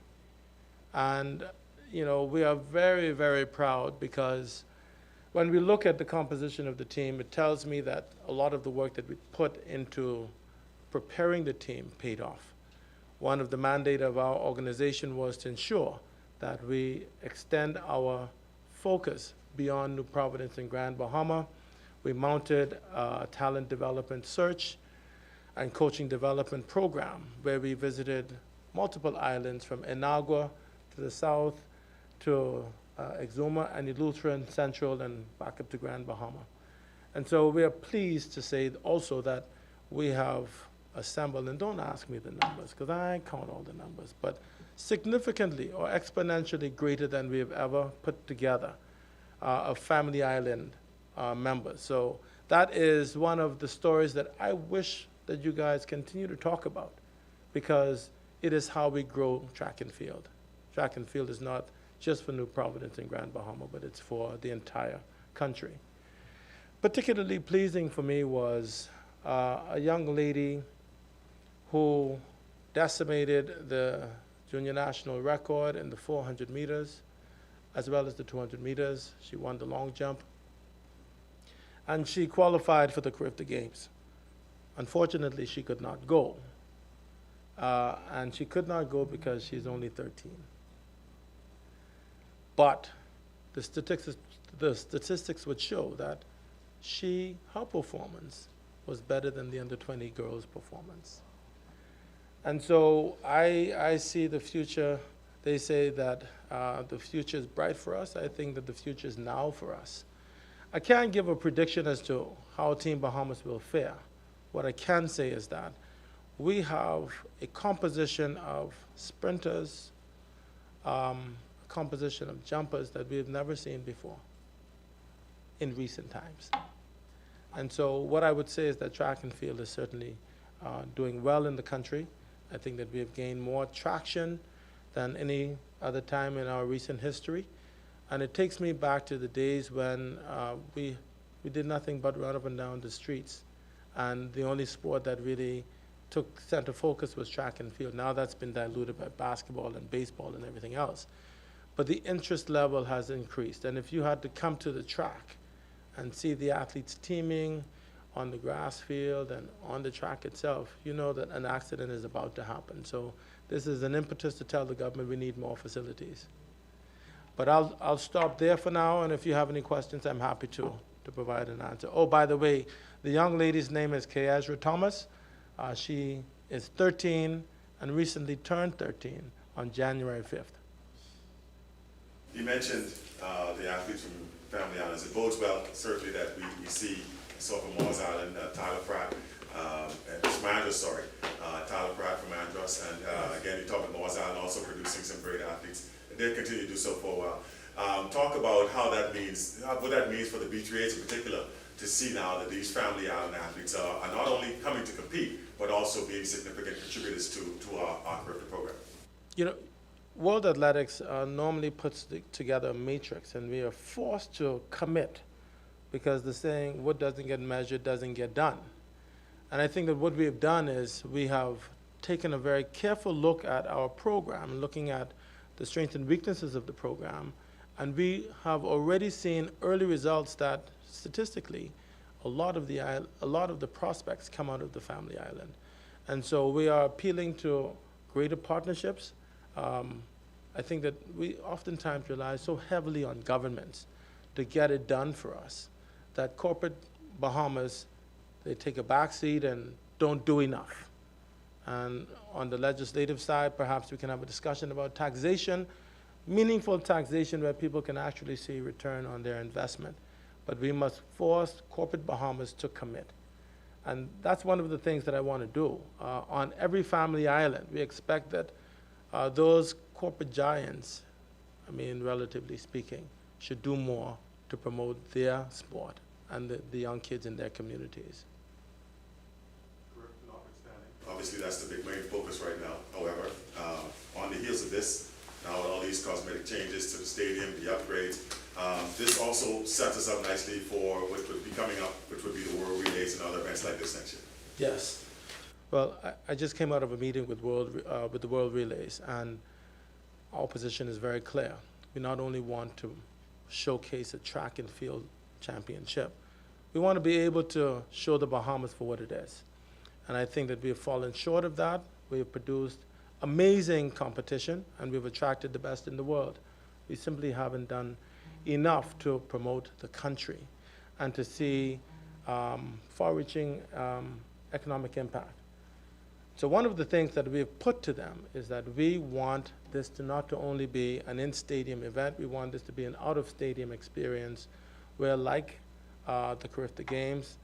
And you know, we are very, very proud because when we look at the composition of the team, it tells me that a lot of the work that we put into preparing the team paid off. One of the mandates of our organization was to ensure that we extend our focus beyond New Providence and Grand Bahama. We mounted a talent development search and coaching development program where we visited multiple islands from Inagua to the south to Exuma and Eleuthera Central and back up to Grand Bahama. And so we are pleased to say also that we have assembled, and don't ask me the numbers because I count all the numbers, but significantly or exponentially greater than we have ever put together of Family Island members. So that is one of the stories that I wish that you guys continue to talk about because it is how we grow track and field. Track and field is not just for New Providence and Grand Bahama, but it's for the entire country. Particularly pleasing for me was a young lady who decimated the junior national record in the 400 meters, as well as the 200 meters. She won the long jump. And she qualified for the Carifta Games. Unfortunately, she could not go. And she could not go because she's only 13. But the statistics would show that her performance was better than the under 20 girls' performance. And so I see the future. They say that the future is bright for us. I think that the future is now for us. I can't give a prediction as to how Team Bahamas will fare. What I can say is that we have a composition of sprinters, a composition of jumpers that we've never seen before in recent times. And so what I would say is that track and field is certainly doing well in the country. I think that we have gained more traction than any other time in our recent history. And it takes me back to the days when we did nothing but run up and down the streets. And the only sport that really took center focus was track and field. Now that's been diluted by basketball and baseball and everything else. But the interest level has increased. And if you had to come to the track and see the athletes teaming on the grass field and on the track itself, you know that an accident is about to happen. So this is an impetus to tell the government we need more facilities. But I'll stop there for now, and if you have any questions, I'm happy to provide an answer. Oh, by the way, the young lady's name is Keazra Thomas. She is 13 and recently turned 13 on January 5th. You mentioned the athletes from Family Islands. It bodes well, certainly, that we see, saw from Mars Island, Tyler Pratt, from Andros, sorry, Tyler Pratt from Andros, and again, you talk about Mars Island also producing some great athletes. They'll continue to do so for a while. Talk about how that means, what that means for the B3As in particular, to see now that these Family Island athletes are not only coming to compete, but also being significant contributors to our Carifta program. You know, World Athletics normally puts together a matrix, and we are forced to commit because the saying, what doesn't get measured doesn't get done. And I think that what we have done is we have taken a very careful look at our program, looking at the strengths and weaknesses of the program, and we have already seen early results that statistically a lot of the prospects come out of the Family Island. And so we are appealing to greater partnerships. I think that we oftentimes rely so heavily on governments to get it done for us that corporate Bahamas, they take a back seat and don't do enough. And on the legislative side, perhaps we can have a discussion about taxation, meaningful taxation where people can actually see return on their investment. But we must force corporate Bahamas to commit. And that's one of the things that I want to do. On every Family Island, we expect that those corporate giants, I mean, relatively speaking, should do more to promote their sport and the young kids in their communities. Obviously, that's the big main focus right now. However, on the heels of this, now with all these cosmetic changes to the stadium, the upgrades, this also sets us up nicely for what would be coming up, which would be the World Relays and other events like this next year. Yes. Well, I just came out of a meeting with the World Relays, and our position is very clear. We not only want to showcase a track and field championship, we want to be able to show the Bahamas for what it is. And I think that we have fallen short of that. We have produced amazing competition, and we've attracted the best in the world. We simply haven't done enough to promote the country and to see far-reaching economic impact. So one of the things that we've put to them is that we want this to not to only be an in-stadium event, we want this to be an out-of-stadium experience where, like the Carifta Games,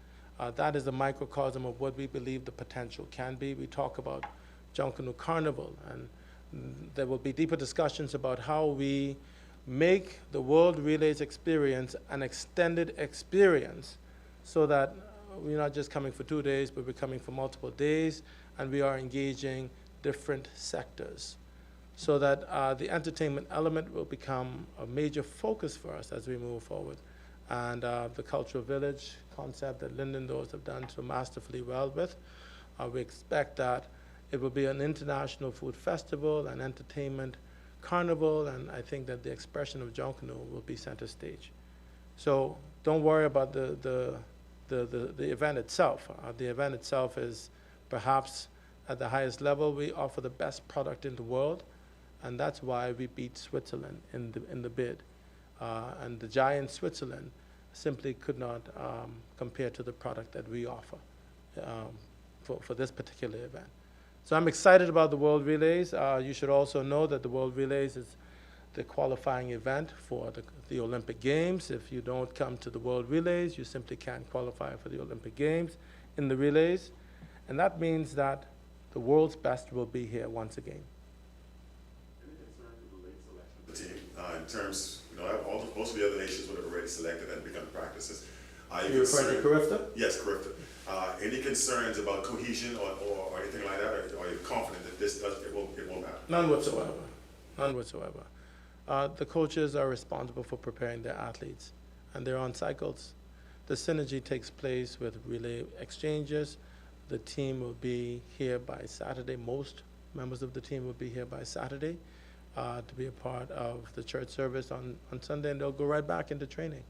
that is a microcosm of what we believe the potential can be. We talk about Junkanoo Carnival, and there will be deeper discussions about how we make the World Relays experience an extended experience so that we're not just coming for 2 days, but we're coming for multiple days, and we are engaging different sectors. so that the entertainment element will become a major focus for us as we move forward. And the cultural village concept that Lyndon Doors have done so masterfully well with, we expect that it will be an international food festival, an entertainment carnival, and I think that the expression of Jonquillo will be center stage. So don't worry about the event itself. The event itself is perhaps at the highest level. We offer the best product in the world, and that's why we beat Switzerland in the bid. And the giant Switzerland simply could not compare to the product that we offer for this particular event. So I'm excited about the World Relays. You should also know that the World Relays is the qualifying event for the Olympic Games. If you don't come to the World Relays, you simply can't qualify for the Olympic Games in the relays. And that means that the world's best will be here once again. The team, in terms, most of the other nations would have already selected and begun practices. You're referring to Carifta? Yes, Carifta. Any concerns about cohesion or anything like that, or are you confident that it won't matter? None whatsoever. None whatsoever. The coaches are responsible for preparing their athletes, and they're on cycles. The synergy takes place with relay exchanges. The team will be here by Saturday. Most members of the team will be here by Saturday to be a part of the church service on Sunday, and they'll go right back into training.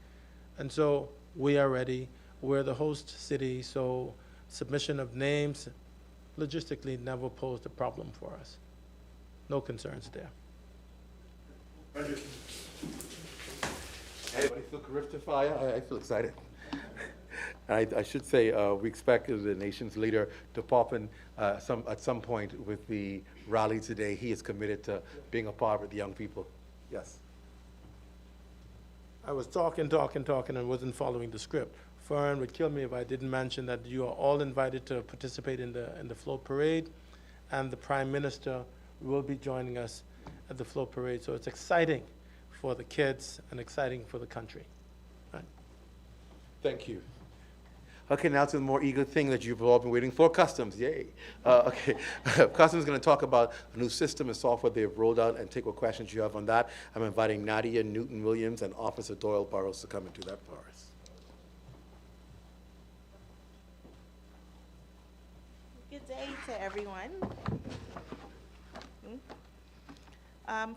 And so we are ready. We're the host city, so submission of names logistically never posed a problem for us. No concerns there. Thank you. Anybody feel Carifta fire? I feel excited. I should say we expect the nation's leader to pop in at some point with the rally today. He is committed to being a part with the young people. Yes. I was talking and wasn't following the script. Fern would kill me if I didn't mention that you are all invited to participate in the float parade, and the Prime Minister will be joining us at the float parade. So it's exciting for the kids and exciting for the country. Right. Thank you. Okay, now to the more eager thing that you've all been waiting for, customs. Yay. Okay, customs is going to talk about a new system and software they've rolled out and take what questions you have on that. I'm inviting Nadia Newton-Williams and Officer Doyle Burrows to come and do that for us. Good day to everyone.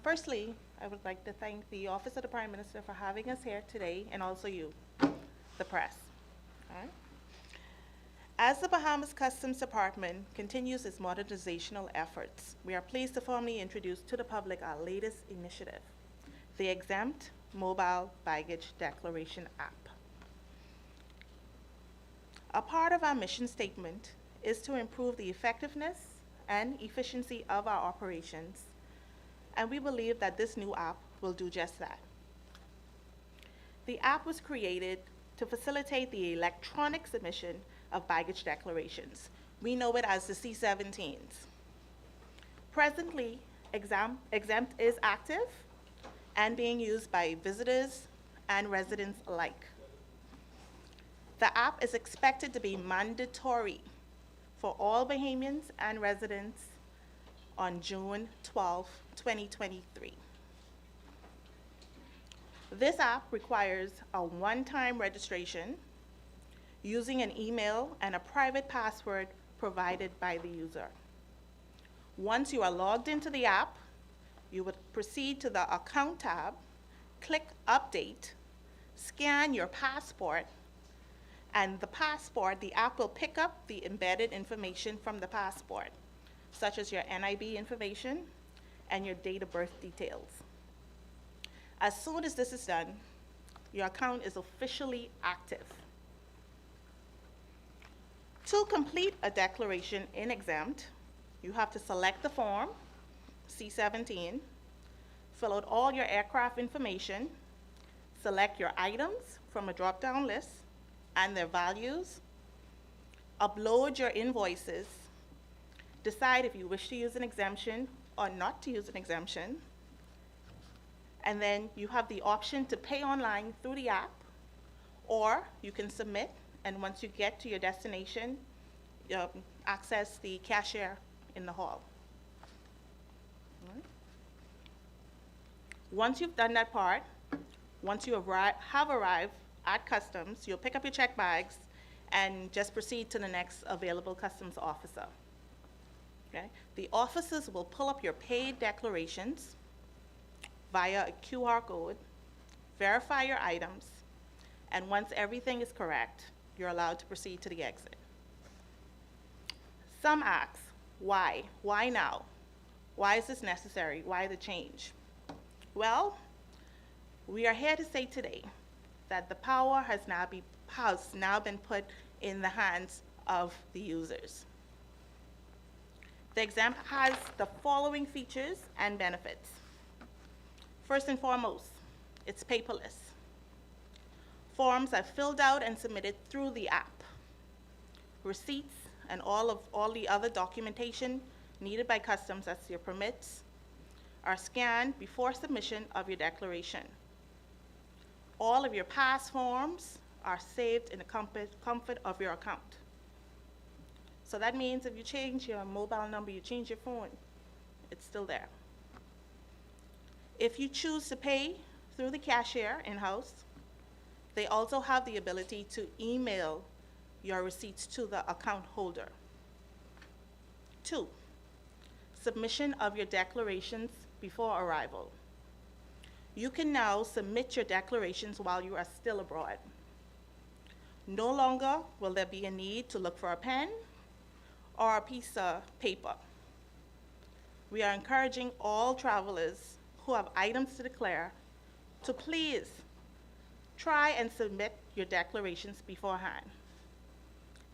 Firstly, I would like to thank the Office of the Prime Minister for having us here today, and also you, the press. All right. As the Bahamas Customs Department continues its modernizational efforts, we are pleased to formally introduce to the public our latest initiative, the Exempt Mobile Baggage Declaration app. A part of our mission statement is to improve the effectiveness and efficiency of our operations, and we believe that this new app will do just that. The app was created to facilitate the electronic submission of baggage declarations. We know it as the C-17s. Presently, Exempt is active and being used by visitors and residents alike. The app is expected to be mandatory for all Bahamians and residents on June 12, 2023. This app requires a one-time registration using an email and a private password provided by the user. Once you are logged into the app, you would proceed to the Account tab, click Update, scan your passport, and the app will pick up the embedded information from the passport, such as your NIB information and your date of birth details. As soon as this is done, your account is officially active. To complete a declaration in Exempt, you have to select the form, C-17, fill out all your aircraft information, select your items from a drop-down list and their values, upload your invoices, decide if you wish to use an exemption or not to use an exemption, and then you have the option to pay online through the app, or you can submit, and once you get to your destination, access the cashier in the hall. All right. Once you've done that part, once you have arrived at customs, you'll pick up your check bags and just proceed to the next available customs officer. Okay? The officers will pull up your paid declarations via a QR code, verify your items, and once everything is correct, you're allowed to proceed to the exit. Some ask, why? Why now? Why is this necessary? Why the change? Well, we are here to say today that the power has now been put in the hands of the users. The exam has the following features and benefits. First and foremost, it's paperless. Forms are filled out and submitted through the app. Receipts and all the other documentation needed by customs, as your permits, are scanned before submission of your declaration. All of your past forms are saved in the comfort of your account. So that means if you change your mobile number, you change your phone, it's still there. If you choose to pay through the cashier in-house, they also have the ability to email your receipts to the account holder. 2, submission of your declarations before arrival. You can now submit your declarations while you are still abroad. No longer will there be a need to look for a pen or a piece of paper. We are encouraging all travelers who have items to declare to please try and submit your declarations beforehand.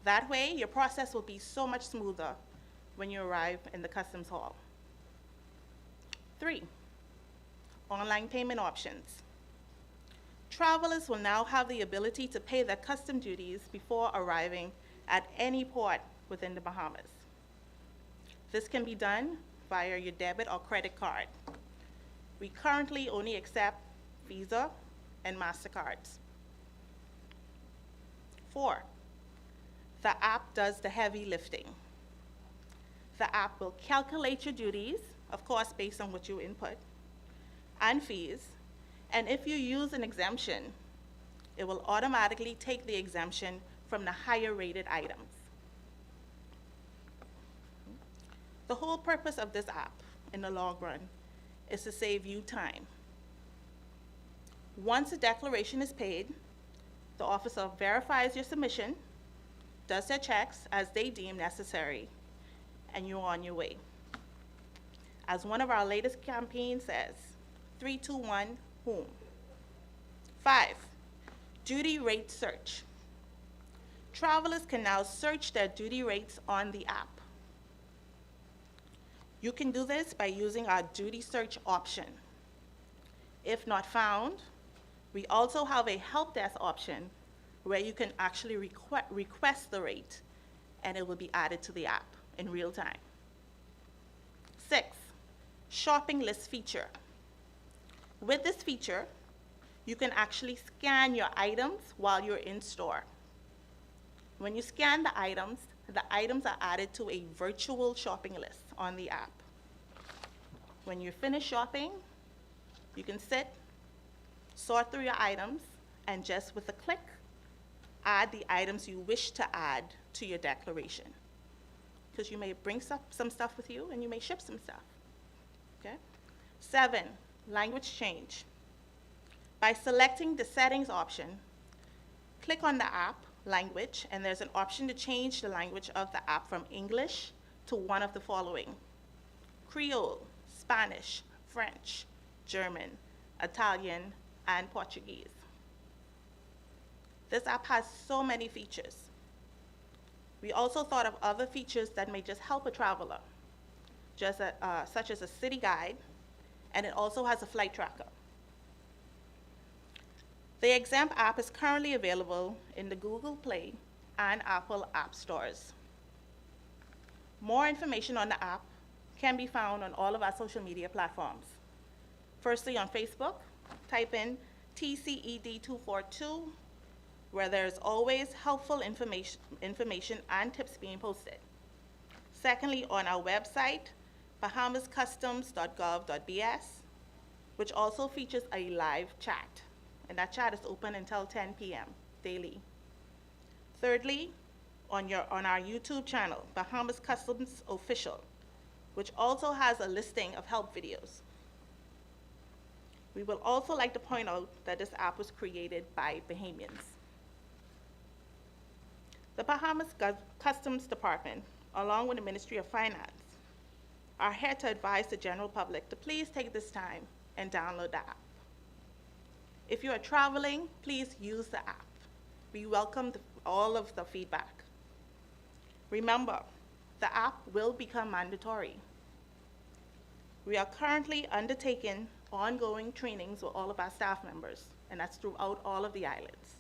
That way, your process will be so much smoother when you arrive in the customs hall. 3, online payment options. Travelers will now have the ability to pay their custom duties before arriving at any port within the Bahamas. This can be done via your debit or credit card. We currently only accept Visa and MasterCards. 4, the app does the heavy lifting. The app will calculate your duties, of course, based on what you input, and fees, and if you use an exemption, it will automatically take the exemption from the higher rated items. The whole purpose of this app, in the long run, is to save you time. Once a declaration is paid, the officer verifies your submission, does their checks as they deem necessary, and you're on your way. As one of our latest campaigns says, 3, 2, 1, home. 5, duty rate search. Travelers can now search their duty rates on the app. You can do this by using our duty search option. If not found, we also have a help desk option where you can actually request the rate and it will be added to the app in real time. 6, shopping list feature. With this feature, you can actually scan your items while you're in store. When you scan the items are added to a virtual shopping list on the app. When you're finished shopping, you can sit, sort through your items, and just with a click, add the items you wish to add to your declaration. Because you may bring some stuff with you and you may ship some stuff. Okay? 7, language change. By selecting the settings option, click on the app language, and there's an option to change the language of the app from English to one of the following: Creole, Spanish, French, German, Italian, and Portuguese. This app has so many features. We also thought of other features that may just help a traveler, such as a city guide, and it also has a flight tracker. The Exam app is currently available in the Google Play and Apple App Stores. More information on the app can be found on all of our social media platforms. Firstly, on Facebook, type in TCED242, where there's always helpful information and tips being posted. Secondly, on our website, bahamascustoms.gov.bs. which also features a live chat, and that chat is open until 10 p.m. daily. Thirdly, on our YouTube channel, Bahamas Customs Official, which also has a listing of help videos. We would also like to point out that this app was created by Bahamians. The Bahamas Customs Department, along with the Ministry of Finance, are here to advise the general public to please take this time and download the app. If you are traveling, please use the app. We welcome all of the feedback. Remember, the app will become mandatory. We are currently undertaking ongoing trainings with all of our staff members, and that's throughout all of the islands.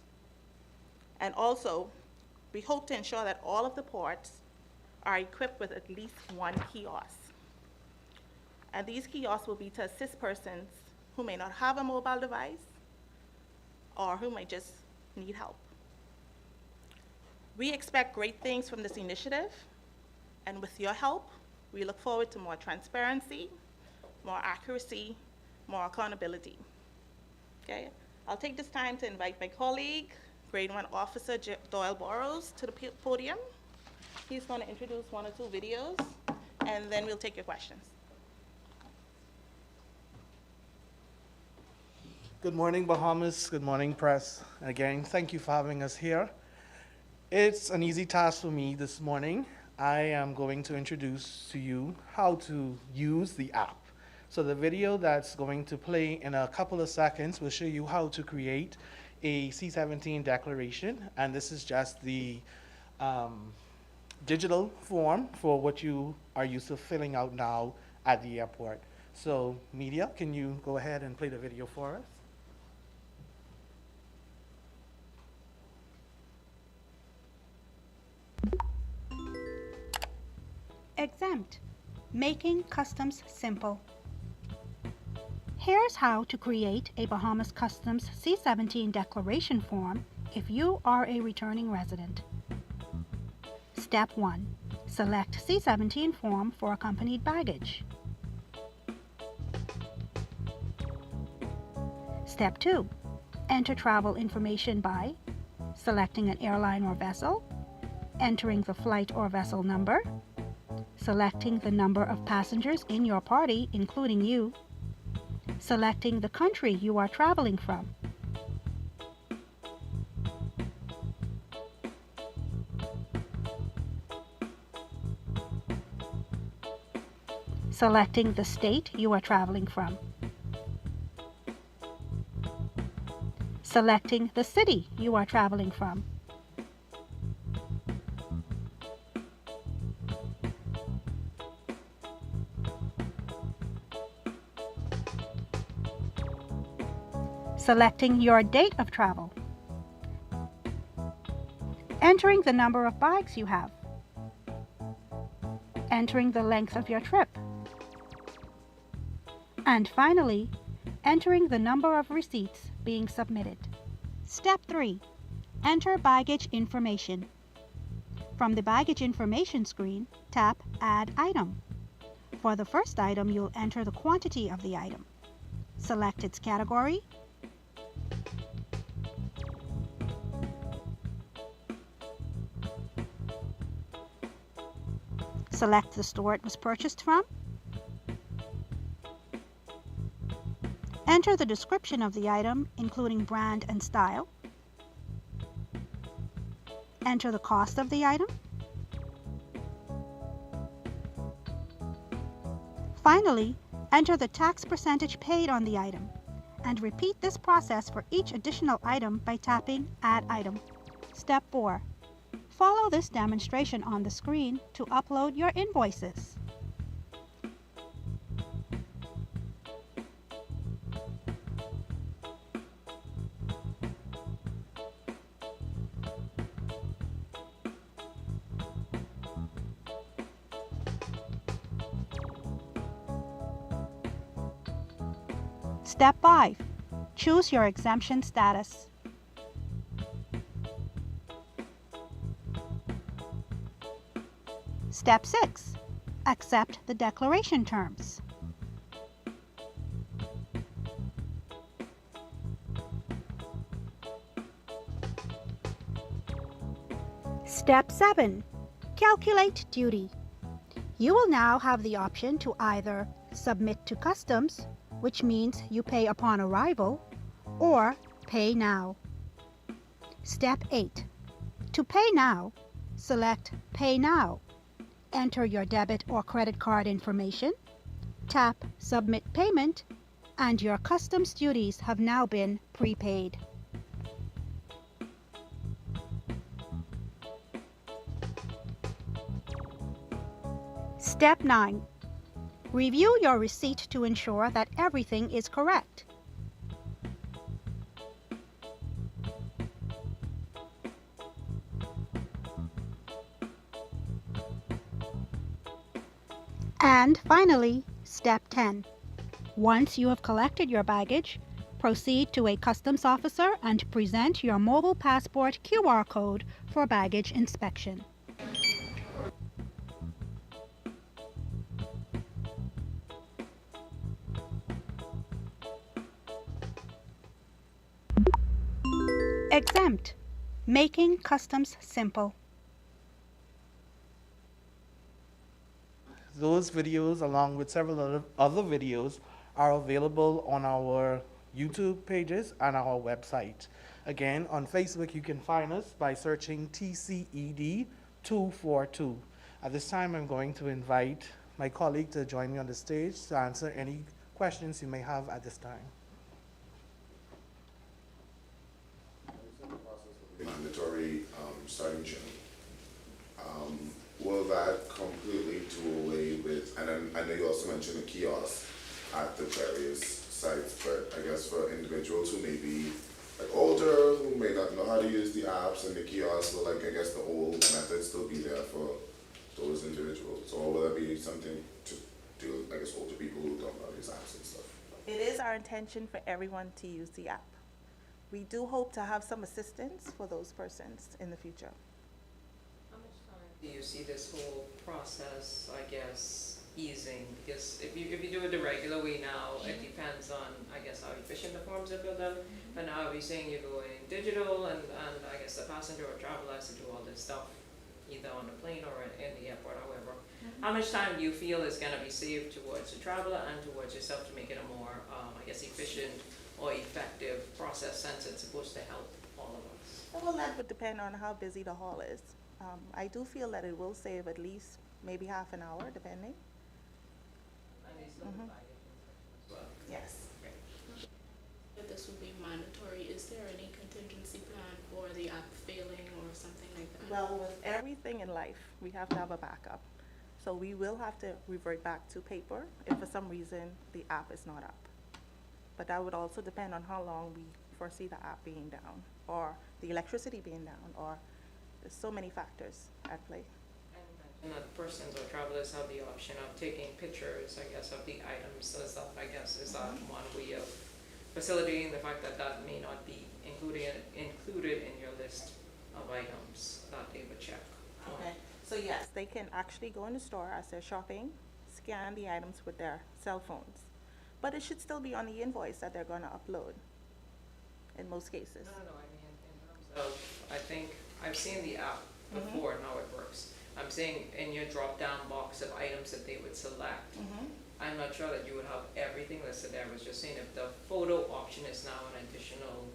And also, we hope to ensure that all of the ports are equipped with at least one kiosk. And these kiosks will be to assist persons who may not have a mobile device or who may just need help. We expect great things from this initiative, and with your help, we look forward to more transparency, more accuracy, more accountability. Okay? I'll take this time to invite my colleague, Grade 1 Officer Doyle Burrows, to the podium. He's going to introduce one or two videos, and then we'll take your questions. Good morning, Bahamas. Good morning, press. Again, thank you for having us here. It's an easy task for me this morning. I am going to introduce to you how to use the app. So the video that's going to play in a couple of seconds will show you how to create a C-17 declaration, and this is just the digital form for what you are used to filling out now at the airport. So media, can you go ahead and play the video for us? Exempt, making customs simple. Here's how to create a Bahamas Customs C-17 declaration form if you are a returning resident. Step 1. Select C-17 form for accompanied baggage. Step 2. Enter travel information by selecting an airline or vessel, entering the flight or vessel number, selecting the number of passengers in your party, including you, selecting the country you are traveling from, selecting the state you are traveling from, selecting the city you are traveling from, selecting your date of travel, entering the number of bags you have, entering the length of your trip, and finally, entering the number of receipts being submitted. Step 3. Enter baggage information. From the baggage information screen, tap Add Item. For the first item, you'll enter the quantity of the item. Select its category, select the store it was purchased from, enter the description of the item, including brand and style, enter the cost of the item, finally, enter the tax percentage paid on the item, and repeat this process for each additional item by tapping Add Item. Step 4. Follow this demonstration on the screen to upload your invoices. Step 5. Choose your exemption status. Step 6. Accept the declaration terms. Step 7. Calculate duty. You will now have the option to either submit to customs, which means you pay upon arrival, or pay now. Step 8. To pay now, select Pay Now. Enter your debit or credit card information, tap Submit Payment, and your customs duties have now been prepaid. Step 9. Review your receipt to ensure that everything is correct. And finally, Step 10. Once you have collected your baggage, proceed to a customs officer and present your mobile passport QR code for baggage inspection. Exempt. Making customs simple. Those videos, along with several other videos, are available on our YouTube pages and our website. Again, on Facebook, you can find us by searching TCED 242. At this time, I'm going to invite my colleague to join me on the stage to answer any questions you may have at this time. Mandatory starting June. Will that completely do away with, and then I know you also mentioned a kiosk at the various sites, but I guess for individuals who may be like older, who may not know how to use the apps and the kiosks, will, like, I guess the old method still be there for those individuals? Or will that be something to do with, I guess, older people who don't know these apps and stuff? It is our intention for everyone to use the app. We do hope to have some assistance for those persons in the future. How much time do you see this whole process, I guess, easing? Because if you do it the regular way now, it depends on, I guess, how efficient the forms are filled out. But now if you're saying you're going digital, and I guess the passenger or traveler has to do all this stuff, either on the plane or in the airport, however. How much time do you feel is going to be saved towards the traveler and towards yourself to make it a more, I guess, efficient or effective process, since it's supposed to help all of us? Well, that would depend on how busy the hall is. I do feel that it will save at least maybe half an hour, depending. And these little baggage as well. Yes. If this would be mandatory, is there any contingency plan for the app failing or something like that? Well, with everything in life, we have to have a backup. So we will have to revert back to paper if for some reason the app is not up. But that would also depend on how long we foresee the app being down, or the electricity being down, or there's so many factors at play. And that persons or travelers have the option of taking pictures, I guess, of the items. So is that, I guess, is that one way of facilitating the fact that that may not be included in your list of items that they would check? Okay. So yes, they can actually go in the store as they're shopping, scan the items with their cell phones. But it should still be on the invoice that they're going to upload in most cases. No, I mean, in terms of, I think, I've seen the app before and how it works. I'm saying in your drop-down box of items that they would select, I'm not sure that you would have everything listed there. I was just saying if the photo option is now an additional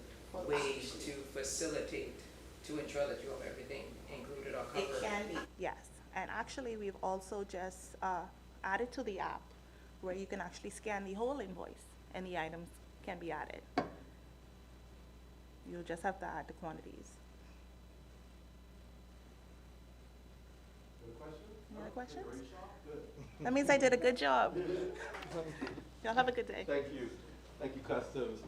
way to facilitate, to ensure that you have everything included or covered. It can be, yes. And actually, we've also just added to the app where you can actually scan the whole invoice and the items can be added. You'll just have to add the quantities. Any other questions? That means I did a good job. Y'all have a good day. Thank you. Thank you, Customs,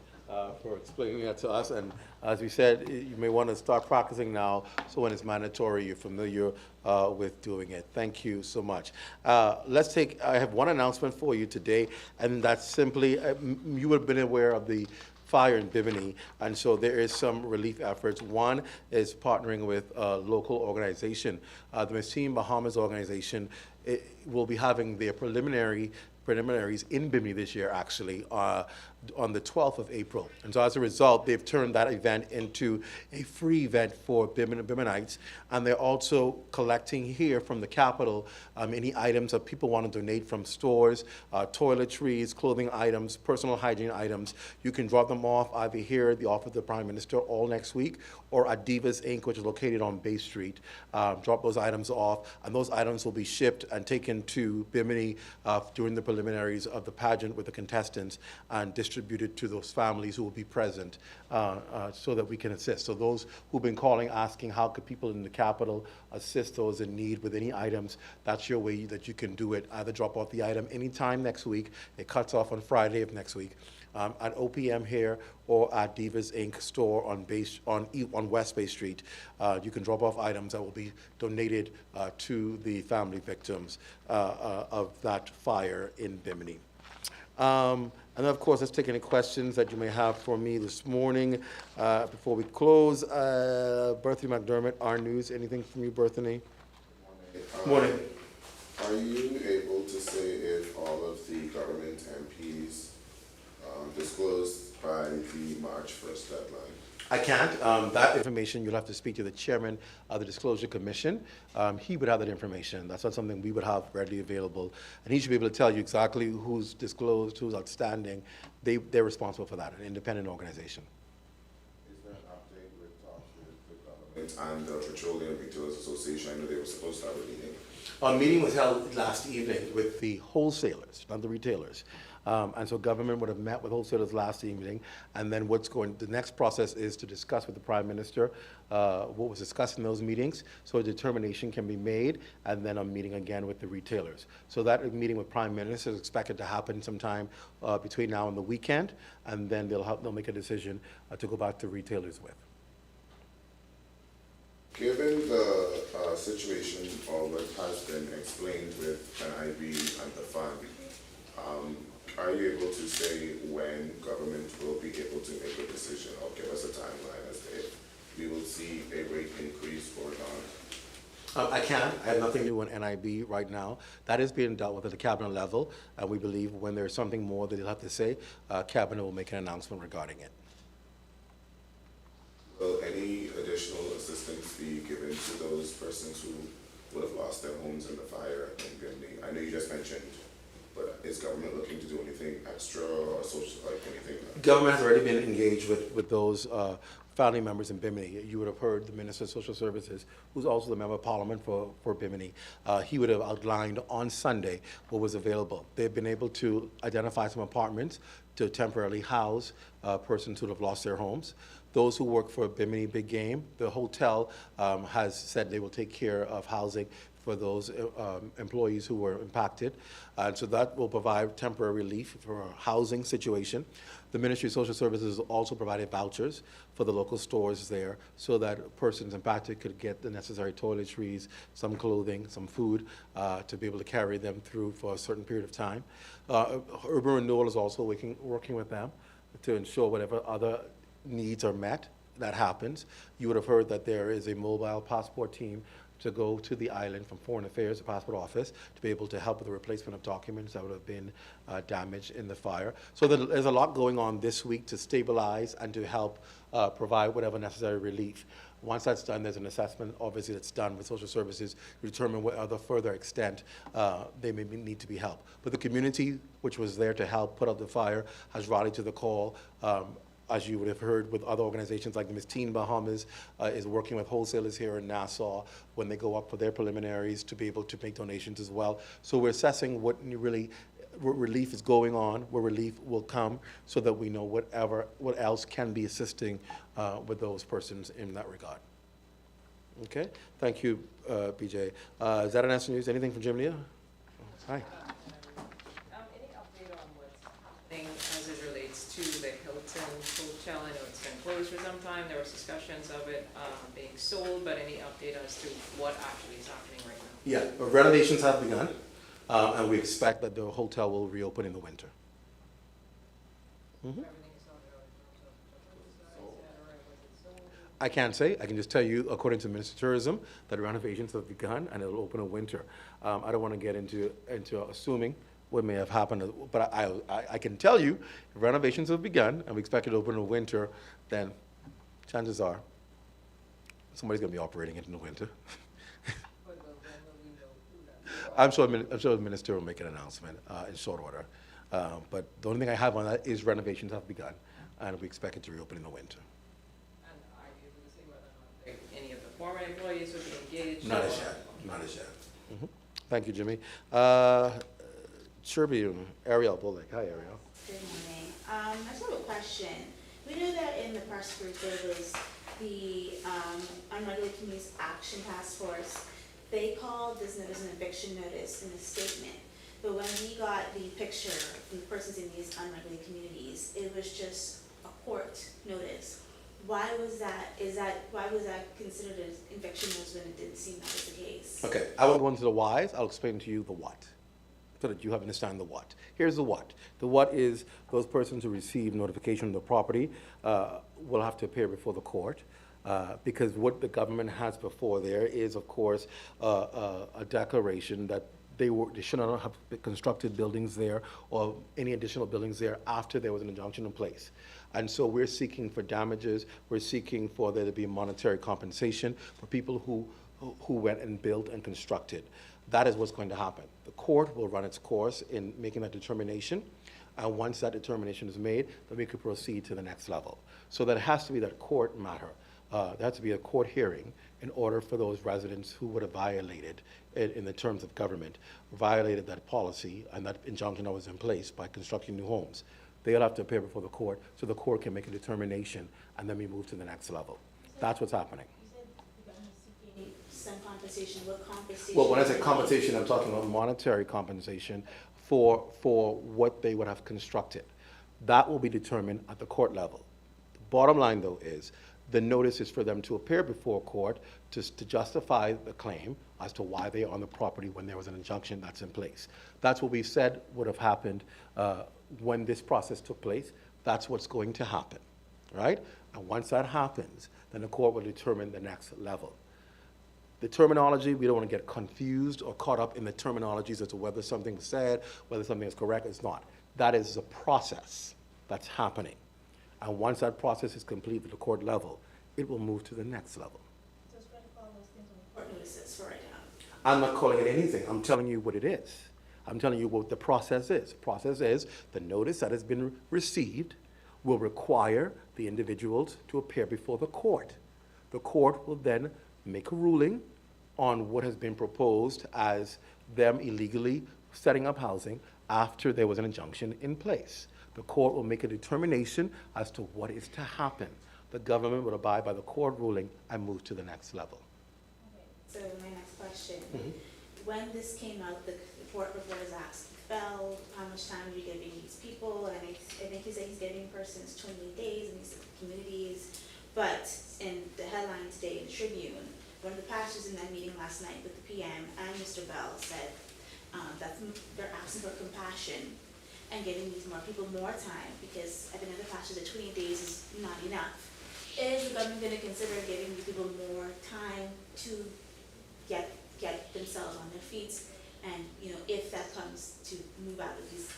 for explaining that to us. And as we said, you may want to start practicing now, so when it's mandatory, you're familiar with doing it. Thank you so much. I have one announcement for you today, and that's simply, you would have been aware of the fire in Bimini, and so there is some relief efforts. One is partnering with a local organization. The Bahamas organization will be having their preliminaries in Bimini this year, actually. on the 12th of April. And so as a result, they've turned that event into a free event for Biminites. And they're also collecting here from the Capitol any items that people want to donate from stores, toiletries, clothing items, personal hygiene items. You can drop them off either here at the office of the Prime Minister all next week, or at Divas Inc., which is located on Bay Street. Drop those items off, and those items will be shipped and taken to Bimini during the preliminaries of the pageant with the contestants and distributed to those families who will be present so that we can assist. So those who've been calling asking how could people in the Capitol assist those in need with any items, that's your way that you can do it. Either drop off the item anytime next week. It cuts off on Friday of next week. At OPM here or at Divas Inc. store on West Bay Street. You can drop off items that will be donated to the family victims of that fire in Bimini. And of course, let's take any questions that you may have for me this morning. Before we close, Berthany McDermott, Our News. Anything from you, Berthany? Good morning. Are you able to say if all of the government MPs disclosed by the March 1st deadline? I can't. That information, you'll have to speak to the chairman of the Disclosure Commission. He would have that information. That's not something we would have readily available. And he should be able to tell you exactly who's disclosed, who's outstanding. They're responsible for that, an independent organization. Is there an update with talks with the government and the Petroleum Retailers Association? I know they were supposed to have a meeting. A meeting was held last evening with the wholesalers, not the retailers. And so government would have met with wholesalers last evening, and then the next process is to discuss with the Prime Minister what was discussed in those meetings, so a determination can be made, and then a meeting again with the retailers. So that meeting with Prime Minister is expected to happen sometime between now and the weekend, and then they'll make a decision to go back to retailers with. Given the situation or what has been explained with NIB and the fund, are you able to say when government will be able to make a decision or give us a timeline as to if we will see a rate increase or not? I can't. I have nothing to do with NIB right now. That is being dealt with at the cabinet level, and we believe when there's something more that they'll have to say, cabinet will make an announcement regarding it. Will any additional assistance be given to those persons who would have lost their homes in the fire in Bimini? I know you just mentioned, but is government looking to do anything extra or social, like anything? Government has already been engaged with those family members in Bimini. You would have heard the Minister of Social Services, who's also the Member of Parliament for Bimini. He would have outlined on Sunday what was available. They've been able to identify some apartments to temporarily house persons who have lost their homes. Those who work for Bimini Big Game, the hotel has said they will take care of housing for those employees who were impacted. And so that will provide temporary relief for a housing situation. The Ministry of Social Services also provided vouchers for the local stores there so that persons impacted could get the necessary toiletries, some clothing, some food to be able to carry them through for a certain period of time. Urban Renewal is also working with them to ensure whatever other needs are met. That happens. You would have heard that there is a mobile passport team to go to the island from Foreign Affairs, the passport office, to be able to help with the replacement of documents that would have been damaged in the fire. So there's a lot going on this week to stabilize and to help provide whatever necessary relief. Once that's done, there's an assessment, obviously, that's done with social services to determine what other further extent they may need to be helped. But the community, which was there to help put out the fire, has rallied to the call. As you would have heard with other organizations like the Miss Teen Bahamas is working with wholesalers here in Nassau when they go up for their preliminaries to be able to make donations as well. So we're assessing what relief is going on, where relief will come, so that we know what else can be assisting with those persons in that regard. Okay, thank you, BJ. Is that an answer news? Anything from Jim Leah? Hi. Any update on what's happening as it relates to the Hilton Hotel? I know it's been closed for some time. There was discussions of it being sold, but any update as to what actually is happening right now? Yeah, renovations have begun, and we expect that the hotel will reopen in the winter. Mm-hmm. I can't say. I can just tell you, according to the Minister of Tourism, that renovations have begun and it will open in winter. I don't want to get into assuming what may have happened. But I can tell you, if renovations have begun, and we expect it to open in the winter, then chances are somebody's going to be operating it in the winter. I'm sure the minister will make an announcement in short order. But the only thing I have on that is renovations have begun, and we expect it to reopen in the winter. And are you able to say whether or not any of the former employees would be engaged? Not as yet. Not as yet. Thank you, Jimmy. Tribune, Ariel Bullock. Hi, Ariel. Good morning. I just have a question. We know that in the press group there was the Unregulated Communities Action Task Force. They called this notice an eviction notice in a statement. But when we got the picture from the persons in these unregulated communities, it was just a court notice. Why was that considered an eviction notice when it didn't seem that was the case? Okay, I won't go into the whys. I'll explain to you the what, so that you understand the what. Here's the what. The what is those persons who receive notification of the property will have to appear before the court. Because what the government has before there is, of course, a declaration that they should not have constructed buildings there or any additional buildings there after there was an injunction in place. And so we're seeking for damages. We're seeking for there to be monetary compensation for people who went and built and constructed. That is what's going to happen. The court will run its course in making that determination. And once that determination is made, then we could proceed to the next level. So that has to be that court matter. There has to be a court hearing in order for those residents who would have violated, in the terms of government, violated that policy and that injunction that was in place by constructing new homes. They'll have to appear before the court so the court can make a determination, and then we move to the next level. That's what's happening. You said the government is seeking some compensation. What compensation? Well, when I say compensation, I'm talking about monetary compensation for what they would have constructed. That will be determined at the court level. The bottom line, though, is the notice is for them to appear before court to justify the claim as to why they are on the property when there was an injunction that's in place. That's what we said would have happened when this process took place. That's what's going to happen, right? And once that happens, then the court will determine the next level. The terminology, we don't want to get confused or caught up in the terminologies as to whether something was said, whether something is correct or it's not. That is a process that's happening. And once that process is complete at the court level, it will move to the next level. So it's going to follow those things on the court notices for right now. I'm not calling it anything. I'm telling you what it is. I'm telling you what the process is. The process is the notice that has been received will require the individuals to appear before the court. The court will then make a ruling on what has been proposed as them illegally setting up housing after there was an injunction in place. The court will make a determination as to what is to happen. The government will abide by the court ruling and move to the next level. Okay, so my next question. When this came out, the court reporters asked, Bell, how much time are you giving these people? And I think he said he's giving persons 28 days in these communities. But in the headline today in the Tribune, one of the pastors in that meeting last night with the PM and Mr. Bell said that they're asking for compassion and giving these more people more time, because I think other pastors at 28 days is not enough. Is the government going to consider giving these people more time to get themselves on their feet, and if that comes to move out of these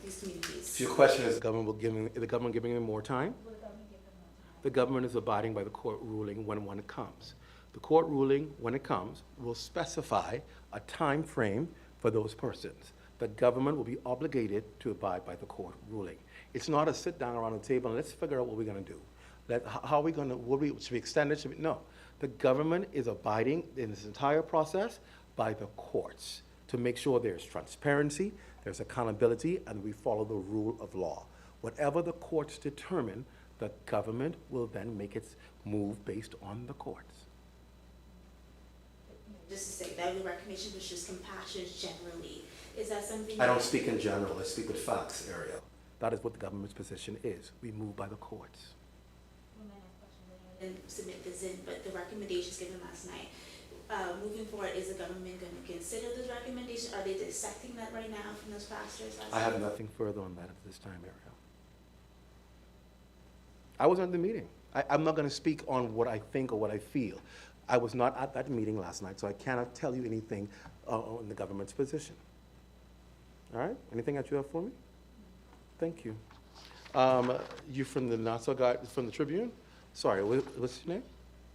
these communities? So your question is, is the government giving them more time? Will the government give them more time? The government is abiding by the court ruling when it comes. The court ruling, when it comes, will specify a time frame for those persons. The government will be obligated to abide by the court ruling. It's not a sit down around the table and let's figure out what we're going to do. How are we going to, should we extend it? No. The government is abiding in this entire process by the courts to make sure there's transparency, there's accountability, and we follow the rule of law. Whatever the courts determine, the government will then make its move based on the courts. Just to say that the recommendation was just compassion generally. Is that something? I don't speak in general. I speak with facts, Ariel. That is what the government's position is. We move by the courts. Well, my next question, I didn't submit this in, but the recommendations given last night, moving forward, is the government going to consider this recommendation? Are they dissecting that right now from those pastors last night? I have nothing further on that at this time, Ariel. I wasn't at the meeting. I'm not going to speak on what I think or what I feel. I was not at that meeting last night, so I cannot tell you anything on the government's position. All right, anything that you have for me? Thank you. You from the Nassau Guide, from the Tribune? Sorry, what's your name?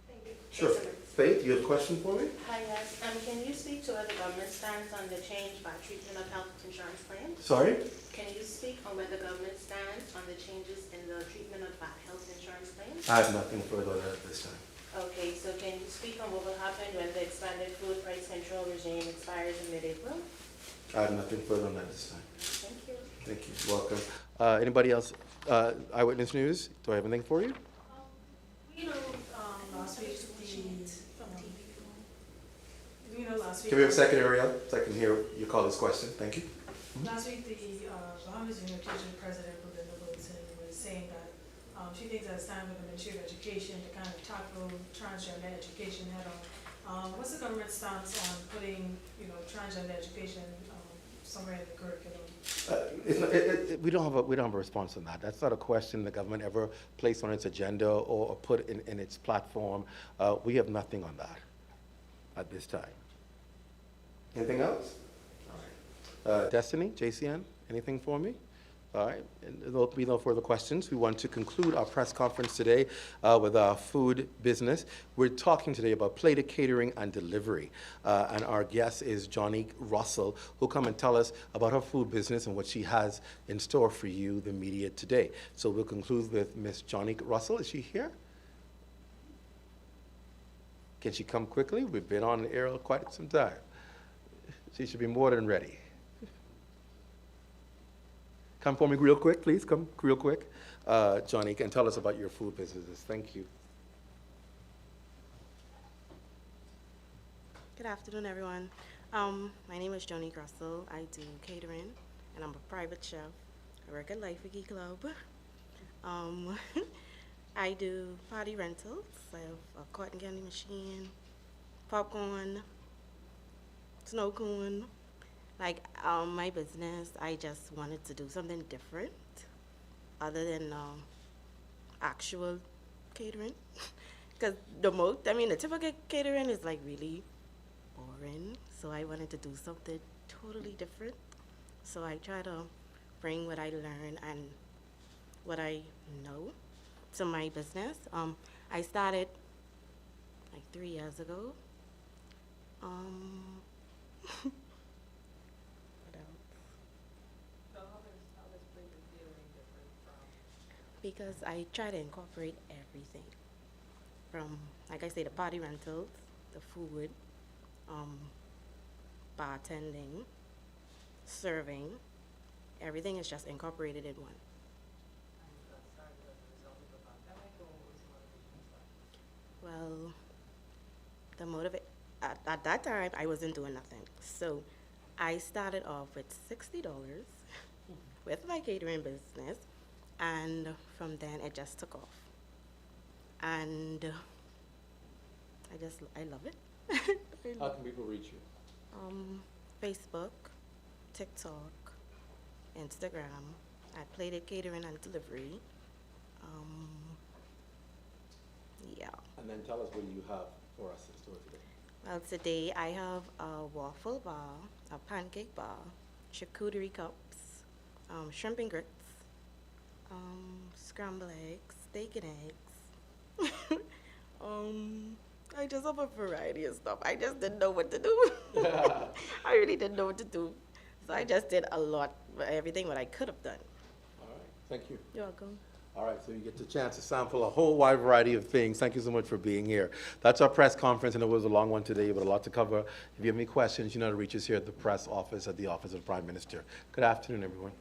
Thank you. Sure. Faith, you have a question for me? Hi, yes. Can you speak to where the government stands on the change by treatment of health insurance plans? Sorry? Can you speak on where the government stands on the changes in the treatment of health insurance plans? I have nothing further on that at this time. Okay, so can you speak on what will happen when the expanded food price control regime expires in mid-April? I have nothing further on that this time. Thank you. Thank you. Welcome. Anybody else? Eyewitness News, do I have anything for you? Last week, Can we have a second, Ariel, so I can hear your caller's question? Thank you. Last week, the Bahamas Unification President, Belinda Wilson, was saying that she thinks that it's time for the Ministry of Education to kind of tackle transgender education head on. What's the government's stance on putting, transgender education somewhere in the curriculum? We don't have a response on that. That's not a question the government ever placed on its agenda or put in its platform. We have nothing on that at this time. Anything else? All right. Destiny, JCN, anything for me? All right, and there'll be no further questions. We want to conclude our press conference today with our food business. We're talking today about plated catering and delivery. And our guest is Johnny Russell, who'll come and tell us about her food business and what she has in store for you, the media, today. So we'll conclude with Miss Johnny Russell. Is she here? Can she come quickly? We've been on the air quite some time. She should be more than ready. Come for me real quick, please. Come real quick. Johnny, can tell us about your food businesses. Thank you. Good afternoon, everyone. My name is Johnny Russell. I do catering, and I'm a private chef. I work at Life Wiki Club. I do party rentals. I have a cotton candy machine, popcorn, snow cone. Like my business, I just wanted to do something different other than actual catering. Because the typical catering is like really boring. So I wanted to do something totally different. So I try to bring what I learn and what I know to my business. I started like 3 years ago. Because I try to incorporate everything from, like I say, the party rentals, the food, bartending, serving. Everything is just incorporated in one. Well, the motive, at that time, I wasn't doing nothing. So I started off with $60 with my catering business. And from then, it just took off. And I love it. How can people reach you? Facebook, TikTok, Instagram, at Plated Catering and Delivery. Yeah. And then tell us what you have for us in store today. Well, today I have a waffle bar, a pancake bar, charcuterie cups, shrimp and grits, scrambled eggs, steak and eggs. I just have a variety of stuff. I just didn't know what to do. I really didn't know what to do. So I just did a lot, everything what I could have done. All right, thank you. You're welcome. All right, so you get the chance to sample a whole wide variety of things. Thank you so much for being here. That's our press conference, and it was a long one today, but a lot to cover. If you have any questions, you know how to reach us here at the press office at the Office of the Prime Minister. Good afternoon, everyone.